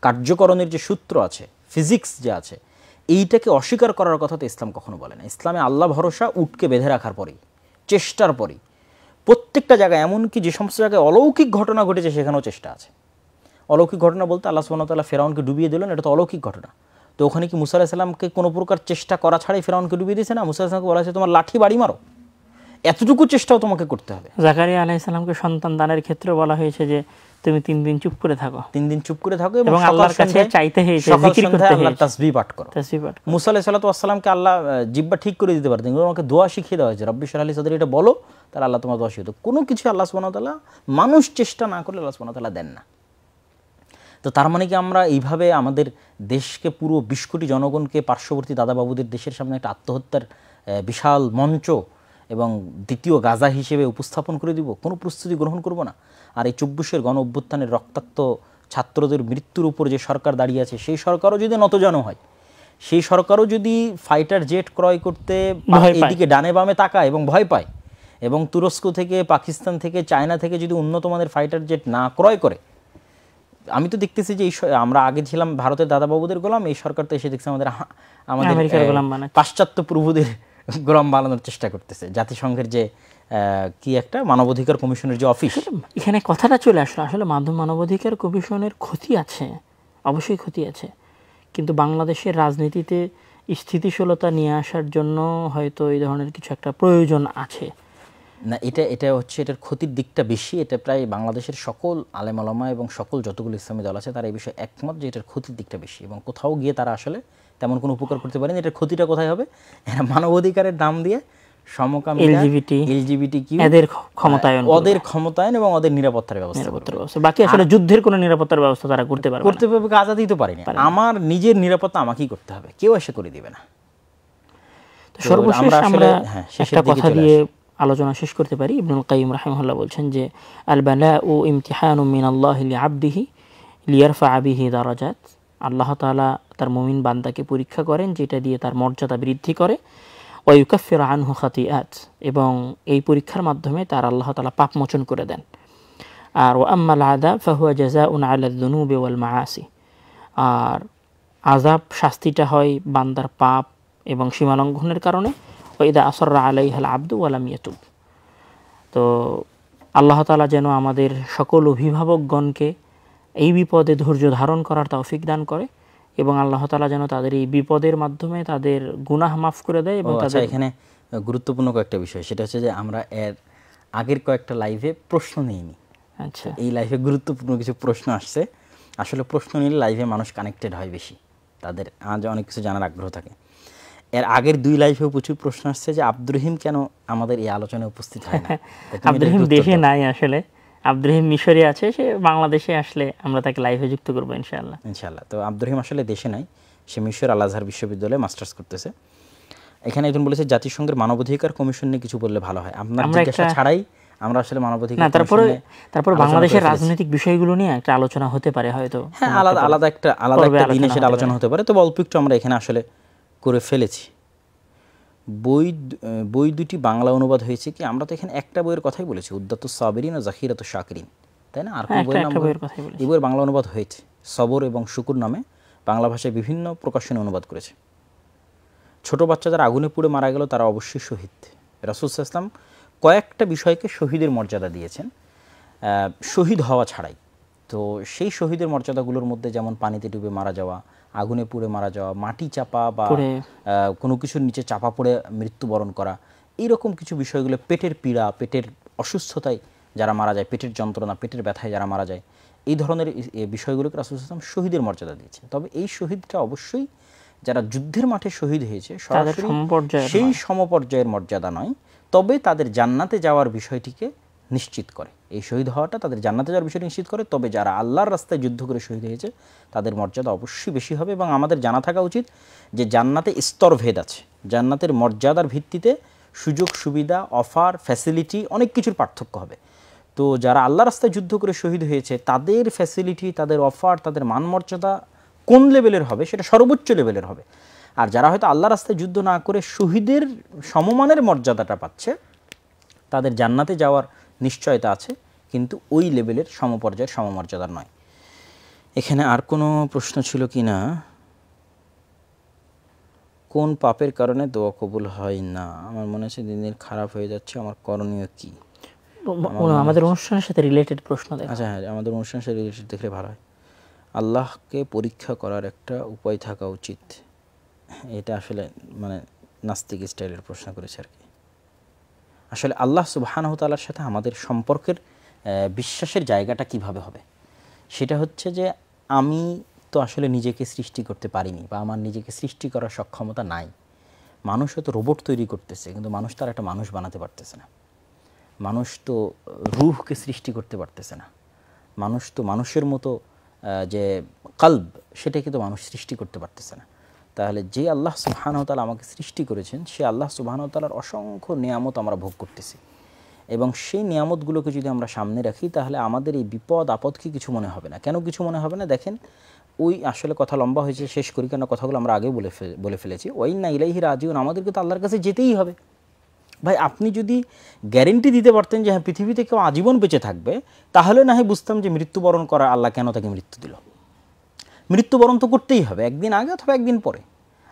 কার্যকরণের যে সূত্র আছে, ফিজিক্স যে আছে, এইটাকে অস্বীকার করার কথা তো ইসলাম কখনো বলে না। ইসলামে আল্লাহ ভরসা উটকে বেঁধে রাখার পরেই, চেষ্টার পরেই, প্রত্যেকটা জায়গায়, এমনকি যে সমস্ত জায়গায় অলৌকিক ঘটনা ঘটেছে সেখানেও চেষ্টা আছে। অলৌকিক ঘটনা বলতে আল্লাহ সুবহানাহু ওয়া তাআলা ফেরাউনকে ডুবিয়ে দিলেন, এটা তো অলৌকিক ঘটনা। তো ওখানে কি মুসা আলাইহিস সালামকে কোনো প্রকার চেষ্টা করা ছাড়াই ফেরাউনকে ডুবিয়ে দিয়েছে না? মুসা আলাইহিস সালামকে বলা হয়েছে তোমার লাঠি বাড়ি মারো, এতটুকু চেষ্টাও তোমাকে করতে হবে। জাকারিয়া আলাইহিস সালামকে সন্তান দানের ক্ষেত্রে বলা হয়েছে যে তুমি 3 দিন চুপ করে থাকো, 3 দিন চুপ করে থাকো এবং আল্লাহর কাছে চাইতে হয়েছে, জিকির করতে হয়েছে, আল্লাহর তাসবিহ পাঠ করো। মুসা আলাইহিস সালাতু ওয়াস সালামকে আল্লাহ জিহ্বা ঠিক করে দিতে পারতেন, কিন্তু আমাকে দোয়া শিখিয়ে দেওয়া হয়েছে, রব্বি ইশরাহ লি সাদরি, এটা বলো, তাহলে আল্লাহ তোমার দোয়া শিখিয়ে দেন। কোনো কিছু আল্লাহ সুবহানাহু ওয়া তাআলা মানুষ চেষ্টা না করলে আল্লাহ সুবহানাহু ওয়া তাআলা দেন না। তো তার মানে কি আমরা এইভাবে আমাদের দেশকে, পুরো 20 কোটি জনগণকে পার্শ্ববর্তী দাদাবাবুদের দেশের সামনে একটা আত্মহত্যার বিশাল মঞ্চ এবং দ্বিতীয় গাজা হিসেবে উপস্থাপন করে দিব? কোনো প্রস্তুতি গ্রহণ করব না? আর এই 24-এর গণ অভ্যুত্থানের রক্তাক্ত ছাত্রদের মৃত্যুর উপর যে সরকার দাঁড়িয়ে আছে, সেই সরকারও যদি নতজানু হয়, সেই সরকারও যদি ফাইটার জেট ক্রয় করতে এদিকে ডানে বামে তাকায় এবং ভয় পায়, এবং তুরস্ক থেকে, পাকিস্তান থেকে, চায়না থেকে যদি উন্নত মানের ফাইটার জেট না ক্রয় করে, আমি তো দেখতেছি যে আমরা আগে ছিলাম ভারতের দাদাবাবুদের গোলাম, এই সরকার তো এসে দেখছি আমাদের পাশ্চাত্য প্রভুদের গোলাম বানানোর চেষ্টা করতেছে। জাতিসংঘের যে কি একটা মানবাধিকার কমিশনের যে অফিস, এখানে কথাটা চলে আসলো, আসলে মানবাধিকার কমিশনের ক্ষতি আছে, অবশ্যই ক্ষতি আছে, কিন্তু বাংলাদেশের রাজনীতিতে স্থিতিশীলতা নিয়ে আসার জন্য হয়তো এই ধরনের কিছু একটা প্রয়োজন আছে। না, এটা হচ্ছে, এটার ক্ষতির দিকটা বেশি। এটা প্রায় বাংলাদেশের সকল আলেম ওলামা এবং সকল যতগুলো ইসলামী দল আছে তারা এই বিষয়ে একমত যে এটার ক্ষতির দিকটা বেশি, এবং কোথাও গিয়ে তারা আসলে তেমন কোনো উপকার করতে পারেনি। এটার ক্ষতিটা কোথায় হবে? এরা মানবাধিকারের নাম দিয়ে সমকামিতা, এলজিবিটিকিউ, ওদের ক্ষমতায়ন এবং ওদের নিরাপত্তার ব্যবস্থা, বাকি আসলে যুদ্ধের কোনো নিরাপত্তার ব্যবস্থা তারা করতে পারবে, আজাদি তো পারেনি। আমার নিজের নিরাপত্তা আমাকেই করতে হবে, কেউ এসে করে দিবে না। সর্বশেষ আমরা একটা কথা দিয়ে আলোচনা শেষ করতে পারি। ইবনুল কাইয়িম রাহিমাহুল্লাহ বলছেন যে আল বালাউ ইমতিহানুম মিনাল্লাহি লিআবদিহি লিয়ারফা বিহি দারাজাত, আল্লাহ তাআলা তার মুমিন বান্দাকে পরীক্ষা করেন যেটা দিয়ে তার মর্যাদা বৃদ্ধি করে, ওয়া ইউকাফিরু আনহু খাতিআত, এবং এই পরীক্ষার মাধ্যমে তার আল্লাহ তাআলা পাপ মোচন করে দেন। আর ওয়া আম্মাল আযাব ফাহুয়া জাযাউন আলা যুনুবি ওয়াল মাআসি, আর আযাব শাস্তিটা হয় বান্দার পাপ এবং সীমালঙ্ঘনের কারণে। ওয়াইদা আসররা আলাইহাল আবদু ওয়ালাম ইয়াতুব, তো আল্লাহ তাআলা যেন আমাদের সকল অভিভাবকগণকে এই বিপদে ধৈর্য ধারণ করার তৌফিক দান করে, এবং আল্লাহ তাআলা যেন তাদের এই বিপদের মাধ্যমে তাদের গুনাহ মাফ করে দেয়। এবং তাদের এখানে গুরুত্বপূর্ণ কয়েকটা বিষয়, সেটা হচ্ছে যে আমরা এর আগের কয়েকটা লাইভে প্রশ্ন নিইনি। আচ্ছা, এই লাইভে গুরুত্বপূর্ণ কিছু প্রশ্ন আসছে। আসলে প্রশ্ন নিলে লাইভে মানুষ কানেক্টেড হয় বেশি, তাদের আজ অনেক কিছু জানার আগ্রহ থাকে। এর আগের 2 লাইভেও প্রচুর প্রশ্ন আসছে যে আব্দুর রহিম কেন আমাদের এই আলোচনায় উপস্থিত হয় না। আব্দুর রহিম দেশে নাই, আসলে আব্দুর রহিম মিশরে আছে, সে বাংলাদেশে আসলে আমরা তাকে লাইভে যুক্ত করবো ইনশাআল্লাহ। তো আব্দুর রহিম আসলে দেশে নাই, সে মিশর আল আজহার বিশ্ববিদ্যালয়ে মাস্টার্স করতেছে। এখানে একজন বলেছে জাতিসংঘের মানবাধিকার কমিশন নিয়ে কিছু বললে ভালো হয়। আপনার জিজ্ঞাসা ছাড়াই আমরা আসলে মানবাধিকার না, তারপর বাংলাদেশের রাজনৈতিক বিষয়গুলো নিয়ে একটা আলোচনা হতে পারে হয়তো, হ্যাঁ, আলাদা একটা দিনে সেটা আলোচনা হতে পারে। তবে অল্প একটু আমরা এখানে আসলে করে ফেলেছি। বই 2টি বাংলা অনুবাদ হয়েছে কি? আমরা তো এখানে একটা বইয়ের কথাই বলেছি, উদ্দাতুস সাবিরিন ও জাখিরাতুশ শাকিরিন, তাই না? আর কোন বইয়ের নাম? এই বইয়ের বাংলা অনুবাদ হয়েছে, সবর এবং শুকুর নামে বাংলা ভাষায় বিভিন্ন প্রকাশনে অনুবাদ করেছে। ছোট বাচ্চা যারা আগুনে পুড়ে মারা গেল তারা অবশ্যই শহীদ। রাসূল সাল্লাল্লাহু আলাইহি ওয়াসাল্লাম কয়েকটা বিষয়কে শহীদের মর্যাদা দিয়েছেন শহীদ হওয়া ছাড়াই। তো সেই শহীদের মর্যাদাগুলোর মধ্যে যেমন পানিতে ডুবে মারা যাওয়া, আগুনে পুড়ে মারা যাওয়া, মাটি চাপা বা কোনো কিছুর নিচে চাপা পড়ে মৃত্যুবরণ করা, এইরকম কিছু বিষয়গুলো, পেটের পীড়া, পেটের অসুস্থতায় যারা মারা যায়, পেটের যন্ত্রণা, পেটের ব্যথায় যারা মারা যায়, এই ধরনের বিষয়গুলোকে রাসূল সাল্লাল্লাহু আলাইহি ওয়াসাল্লাম শহীদের মর্যাদা দিয়েছেন। তবে এই শহীদটা অবশ্যই যারা যুদ্ধের মাঠে শহীদ হয়েছে সরাসরি সেই সমপর্যায়ের মর্যাদা নয়, তবে তাদের জান্নাতে যাওয়ার বিষয়টিকে নিশ্চিত করে। এই শহীদ হওয়াটা তাদের জান্নাতে যাওয়ার বিষয়টি নিশ্চিত করে। তবে যারা আল্লাহর রাস্তায় যুদ্ধ করে শহীদ হয়েছে তাদের মর্যাদা অবশ্যই বেশি হবে। এবং আমাদের জানা থাকা উচিত যে জান্নাতে স্তরভেদ আছে, জান্নাতের মর্যাদার ভিত্তিতে সুযোগ সুবিধা, অফার, ফ্যাসিলিটি অনেক কিছুর পার্থক্য হবে। তো যারা আল্লাহর রাস্তায় যুদ্ধ করে শহীদ হয়েছে তাদের ফ্যাসিলিটি, তাদের অফার, তাদের মান মর্যাদা কোন লেভেলের হবে সেটা সর্বোচ্চ লেভেলের হবে। আর যারা হয়তো আল্লাহর রাস্তায় যুদ্ধ না করে শহীদের সমমানের মর্যাদাটা পাচ্ছে, তাদের জান্নাতে যাওয়ার নিশ্চয়তা আছে, কিন্তু ওই লেভেলের সমপর্যায়ের সমমর্যাদার নয়। এখানে আর কোনো প্রশ্ন ছিল কি না? কোন পাপের কারণে দোয়া কবুল হয় না? আমার মনে হচ্ছে দিন দিন খারাপ হয়ে যাচ্ছে, আমার করণীয় কি? আমাদের অনুষ্ঠানের সাথে রিলেটেড প্রশ্ন। আচ্ছা, হ্যাঁ, আমাদের অনুষ্ঠানের সাথে রিলেটেড দেখলে ভালো হয়। আল্লাহকে পরীক্ষা করার একটা উপায় থাকা উচিত। এটা আসলে মানে নাস্তিক স্টাইলের প্রশ্ন করেছে আর কি। আসলে আল্লাহ সুবহানাহু ওয়া তাআলার সাথে আমাদের সম্পর্কের বিশ্বাসের জায়গাটা কিভাবে হবে? সেটা হচ্ছে যে আমি তো আসলে নিজেকে সৃষ্টি করতে পারিনি বা আমার নিজেকে সৃষ্টি করার সক্ষমতা নাই। মানুষ হয়তো রোবট তৈরি করতেছে, কিন্তু মানুষ তার একটা মানুষ বানাতে পারতেছে না। মানুষ তো রূহকে সৃষ্টি করতে পারতেছে না। মানুষ তো মানুষের মতো যে কলব, সেটাকে তো মানুষ সৃষ্টি করতে পারতেছে না। তাহলে যে আল্লাহ সুবহানাহু ওয়া তাআলা আমাকে সৃষ্টি করেছেন, সে আল্লাহ সুবহানাহু ওয়া তাআলার অসংখ্য নিয়ামত আমরা ভোগ করতেছি, এবং সেই নিয়ামতগুলোকে যদি আমরা সামনে রাখি, তাহলে আমাদের এই বিপদ আপদকে কিছু মনে হবে না। কেন কিছু মনে হবে না? দেখেন, ওই আসলে কথা লম্বা হয়েছে, শেষ করি, কেন কথাগুলো আমরা আগেও বলে ফেলেছি। ওয়াইন্না ইলাইহি রাজিউন, আমাদেরকে তো আল্লাহর কাছে যেতেই হবে। ভাই, আপনি যদি গ্যারেন্টি দিতে পারতেন যে হ্যাঁ পৃথিবীতে কেউ আজীবন বেঁচে থাকবে, তাহলে না হয় বুঝতাম যে মৃত্যুবরণ করা আল্লাহ কেন তাকে মৃত্যু দিল। মৃত্যুবরণ তো করতেই হবে, একদিন আগে অথবা একদিন পরে।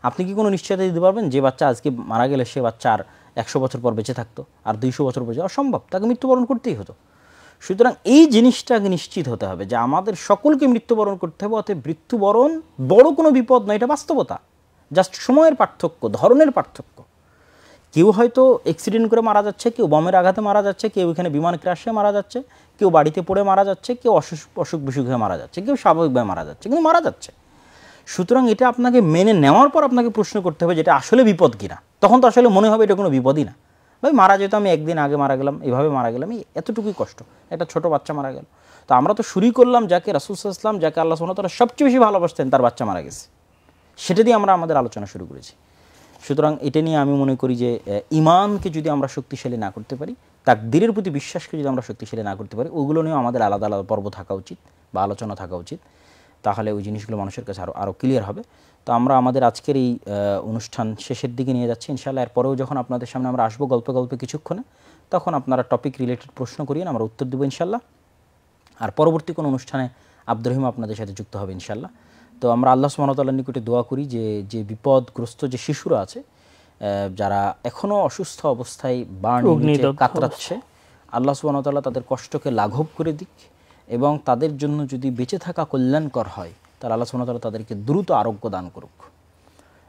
আপনি কি কোনো নিশ্চয়তা দিতে পারবেন যে বাচ্চা আজকে মারা গেলে সে বাচ্চা আর 100 বছর পর বেঁচে থাকতো, আর 200 বছর বেঁচে? অসম্ভব, তাকে মৃত্যুবরণ করতেই হতো। সুতরাং এই জিনিসটা আগে নিশ্চিত হতে হবে যে আমাদের সকলকে মৃত্যুবরণ করতে হবে। অতএব মৃত্যুবরণ বড় কোনো বিপদ নয়, এটা বাস্তবতা। জাস্ট সময়ের পার্থক্য, ধরনের পার্থক্য। কেউ হয়তো অ্যাক্সিডেন্ট করে মারা যাচ্ছে, কেউ বমের আঘাতে মারা যাচ্ছে, কেউ এখানে বিমান ক্র্যাশে মারা যাচ্ছে, কেউ বাড়িতে পড়ে মারা যাচ্ছে, কেউ অসুখ বিসুখ হয়ে মারা যাচ্ছে, কেউ স্বাভাবিকভাবে মারা যাচ্ছে, কিন্তু মারা যাচ্ছে। সুতরাং এটা আপনাকে মেনে নেওয়ার পর আপনাকে প্রশ্ন করতে হবে যেটা আসলে বিপদ কিনা। তখন তো আসলে মনে হবে এটা কোনো বিপদই না। ভাই, মারা যেত, আমি একদিন আগে মারা গেলাম, এভাবে মারা গেলাম, এতটুকুই কষ্ট, একটা ছোট বাচ্চা মারা গেল। তো আমরা তো শুরুই করলাম যাকে রাসূল সাল্লাল্লাহু আলাইহি ওয়াসাল্লাম, যাকে আল্লাহ সুবহানাহু ওয়া তাআলা সবচেয়ে বেশি ভালোবাসতেন, তার বাচ্চা মারা গেছে, সেটা দিয়ে আমরা আমাদের আলোচনা শুরু করেছি। সুতরাং এটা নিয়ে আমি মনে করি যে ঈমানকে যদি আমরা শক্তিশালী না করতে পারি, তাকদীরের প্রতি বিশ্বাসকে যদি আমরা শক্তিশালী না করতে পারি, ওগুলো নিয়েও আমাদের আলাদা আলাদা পর্ব থাকা উচিত বা আলোচনা থাকা উচিত। তাহলে ওই জিনিসগুলো মানুষের কাছে আরও ক্লিয়ার হবে। তো আমরা আমাদের আজকের এই অনুষ্ঠান শেষের দিকে নিয়ে যাচ্ছি ইনশাআল্লাহ। এরপরেও যখন আপনাদের সামনে আমরা আসবো গল্পে কিছুক্ষণে, তখন আপনারা টপিক রিলেটেড প্রশ্ন করিয়েন, আমরা উত্তর দেবো ইনশাআল্লাহ। আর পরবর্তী কোনো অনুষ্ঠানে আব্দুর রহিম আপনাদের সাথে যুক্ত হবে ইনশাআল্লাহ। তো আমরা আল্লাহ সুবহানাহু ওয়া তাআলার নিকটে দোয়া করি যে বিপদগ্রস্ত যে শিশুরা আছে, যারা এখনও অসুস্থ অবস্থায় বার্ন নিচে কাতরাচ্ছে, আল্লাহ সুবহানাহু ওয়া তাআলা তাদের কষ্টকে লাঘব করে দিক, এবং তাদের জন্য যদি বেঁচে থাকা কল্যাণকর হয়, তাহলে আল্লাহ সুবহানাহু ওয়া তাআলা তাদেরকে দ্রুত আরোগ্য দান করুক।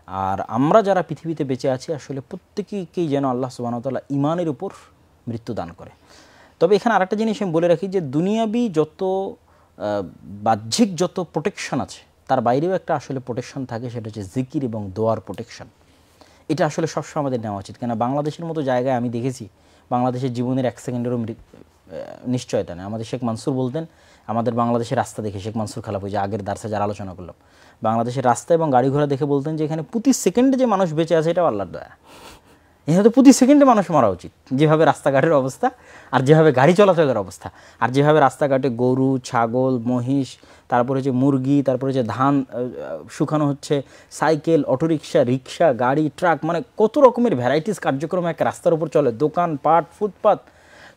আর আমরা যারা পৃথিবীতে বেঁচে আছি, আসলে প্রত্যেকেই যেন আল্লাহ সুবহানাহু ওয়া তাআলা ঈমানের উপর মৃত্যু দান করে। তবে এখানে আরেকটা জিনিস আমি বলে রাখি যে দুনিয়াবি যত বাহ্যিক যত প্রোটেকশন আছে, তার বাইরেও একটা আসলে প্রোটেকশন থাকে, সেটা হচ্ছে জিকির এবং দোয়ার প্রোটেকশন। এটা আসলে সবসময় আমাদের নেওয়া উচিত। কেন বাংলাদেশের মতো জায়গায় আমি দেখেছি বাংলাদেশের জীবনের 1 সেকেন্ডেরও নিশ্চয়তা নেই। আমাদের শেখ মানসুর বলতেন, আমাদের বাংলাদেশের রাস্তা দেখে, শেখ মানসুর খালাপু, যে আগের দার্সে যারা আলোচনা করলাম, বাংলাদেশের রাস্তা এবং গাড়ি ঘোড়া দেখে বলতেন যে এখানে প্রতি সেকেন্ডে যে মানুষ বেঁচে আছে, এটাও আল্লাহর দয়া। এখানে তো প্রতি সেকেন্ডে মানুষ মারা উচিত, যেভাবে রাস্তাঘাটের অবস্থা, আর যেভাবে গাড়ি চলাচলের অবস্থা, আর যেভাবে রাস্তাঘাটে গরু, ছাগল, মহিষ, তারপরে যে মুরগি, তারপরে যে ধান শুকানো হচ্ছে, সাইকেল, অটোরিকশা, রিক্সা, গাড়ি, ট্রাক, মানে কত রকমের ভ্যারাইটিস কার্যক্রম এক রাস্তার উপর চলে, দোকান পাট, ফুটপাত,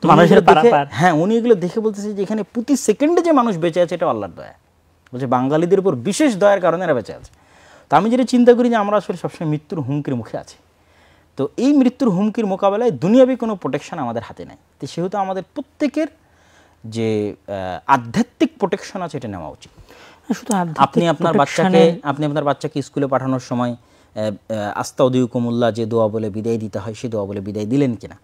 মানুষের দেখে, হ্যাঁ, উনি এগুলো দেখে বলতেছে যে এখানে প্রতি সেকেন্ডে যে মানুষ বেঁচে আছে, এটা আল্লাহর দয়া। বলছে বাঙালিদের উপর বিশেষ দয়ার কারণে এরা বেঁচে আছে। তো আমি যেটা চিন্তা করি যে আমরা আসলে সবসময় মৃত্যুর হুমকির মুখে আছি। তো এই মৃত্যুর হুমকির মোকাবেলায় দুনিয়াবি কোনো প্রোটেকশন আমাদের হাতে নাই। তো সেহেতু আমাদের প্রত্যেকের যে আধ্যাত্মিক প্রোটেকশন আছে, এটা নেওয়া উচিত। শুধু আপনি আপনার বাচ্চাকে স্কুলে পাঠানোর সময় আস্তাউদিকুমুল্লাহ যে দোয়া বলে বিদায় দিতে হয়, সে দোয়া বলে বিদায় দিলেন কিনা?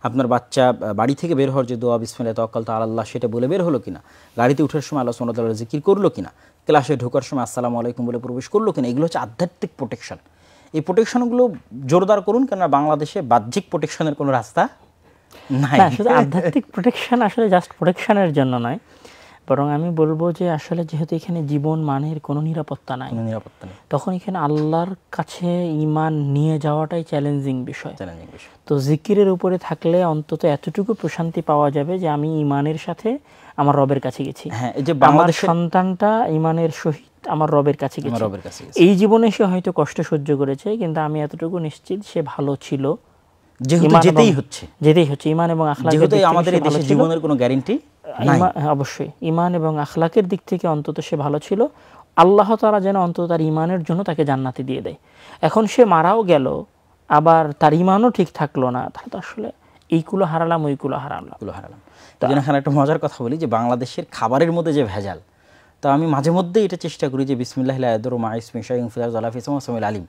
আপনার বাচ্চা বাড়ি থেকে বের হওয়ার যে দোয়া বিসমিল্লাহি তাওয়াক্কালতু আলাল্লাহ, সেটা বলে বের হলো কিনা? গাড়িতে ওঠার সময় আল্লাহ সুবহানাহু ওয়া তাআলার জিকির করলো কিনা? ক্লাসে ঢোকার সময় আসসালামু আলাইকুম বলে প্রবেশ করলো কিনা? এগুলো হচ্ছে আধ্যাত্মিক প্রোটেকশন। এই প্রোটেকশনগুলো জোরদার করুন, কেননা বাংলাদেশে বাহ্যিক প্রোটেকশনের কোনো রাস্তা নাই। শুধু আধ্যাত্মিক প্রোটেকশন আসলে জাস্ট প্রোটেকশনের জন্য নয়, বরং আমি বলবো যে আসলে যেহেতু এখানে জীবন মানের কোনো নিরাপত্তা নাই, তখন এখানে আল্লাহর কাছে ঈমান নিয়ে যাওয়াটাই চ্যালেঞ্জিং বিষয়। তো জিকিরের উপরে থাকলে অন্তত এতটুকু প্রশান্তি পাওয়া যাবে যে আমি ঈমানের সাথে আমার রবের কাছে গেছি। হ্যাঁ, এই যে আমার সন্তানটা ঈমানের সহিত আমার রবের কাছে গেছে। এই জীবনে সে হয়তো কষ্ট সহ্য করেছে, কিন্তু আমি এতটুকু নিশ্চিত সে ভালো ছিল, যেহেতু যেতেই হচ্ছে। ঈমান এবং আখলাক, যেহেতু আমাদের এই দেশে জীবনের কোনো গ্যারান্টি নাই, অবশ্যই ঈমান এবং আখলাকের দিক থেকে অন্তত সে ভালো ছিল। আল্লাহ তাআলা যেন অন্তত তার ঈমানের জন্য তাকে জান্নাতে দিয়ে দেয়। এখন সে মারাও গেল, আবার তার ঈমানও ঠিক থাকলো না, তাহলে তো আসলে এইগুলো হারালাম, ওইগুলো হারালাম। তো এখানে একটা মজার কথা বলি যে বাংলাদেশের খাবারের মধ্যে যে ভেজাল, তো আমি মাঝে মধ্যে এটা চেষ্টা করি যে বিসমিল্লাহি লা ইয়াদুররু মা ইসমিহি শাইউন ফিল আরদি ওয়ালা ফিস সামাইল আলিম,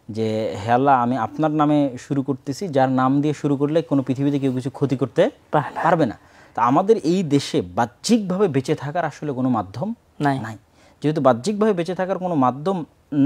যে হে আল্লাহ, আমি আপনার নামে শুরু করতেছি, যার নাম দিয়ে শুরু করলে কোনো পৃথিবীতে কেউ কিছু ক্ষতি করতে পারবে না। তা আমাদের এই দেশে বাহ্যিকভাবে বেঁচে থাকার আসলে কোনো মাধ্যম নাই। যেহেতু বাহ্যিকভাবে বেঁচে থাকার কোনো মাধ্যম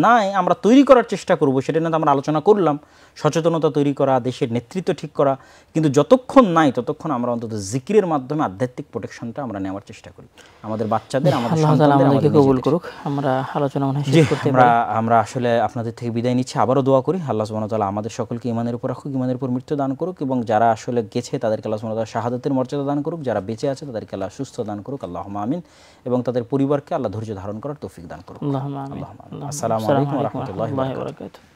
নাই, আমরা তৈরি করার চেষ্টা করব, সেটা নিয়ে আমরা আলোচনা করলাম, সচেতনতা তৈরি করা, দেশের নেতৃত্ব ঠিক করা, কিন্তু যতক্ষণ নাই ততক্ষণ আমরা অন্তত জিকিরের মাধ্যমে আধ্যাত্মিক প্রোটেকশনটা আমরা নেওয়ার চেষ্টা করি আমাদের বাচ্চাদের, আমাদের সন্তানদের, আমাদের কবুল করুক। আমরা আলোচনা মনে হয় শেষ করতে পারি। আমরা আসলে আপনাদের থেকে বিদায় নিচ্ছি, আবারও দোয়া করি আল্লাহ সুবহানাহু ওয়া তাআলা আমাদের সকলকে ঈমানের উপর রাখুক, ঈমানের উপর মৃত্যু দান করুক, এবং যারা আসলে গেছে তাদেরকে আল্লাহ সুবহানাহু ওয়া তাআলা শাহাদাতের মর্যাদা দান করুক, যারা বেঁচে আছে তাদেরকে আল্লাহ সুস্থ দান করুক, আল্লাহুম্মা আমিন, এবং তাদের পরিবারকে আল্লাহ ধৈর্য ধারণ করার তৌফিক দান করুক। আল্লাহুম্মা আমিন। আসসালামু আলাইকুম ওয়া রাহমাতুল্লাহি ওয়া বারাকাতুহু।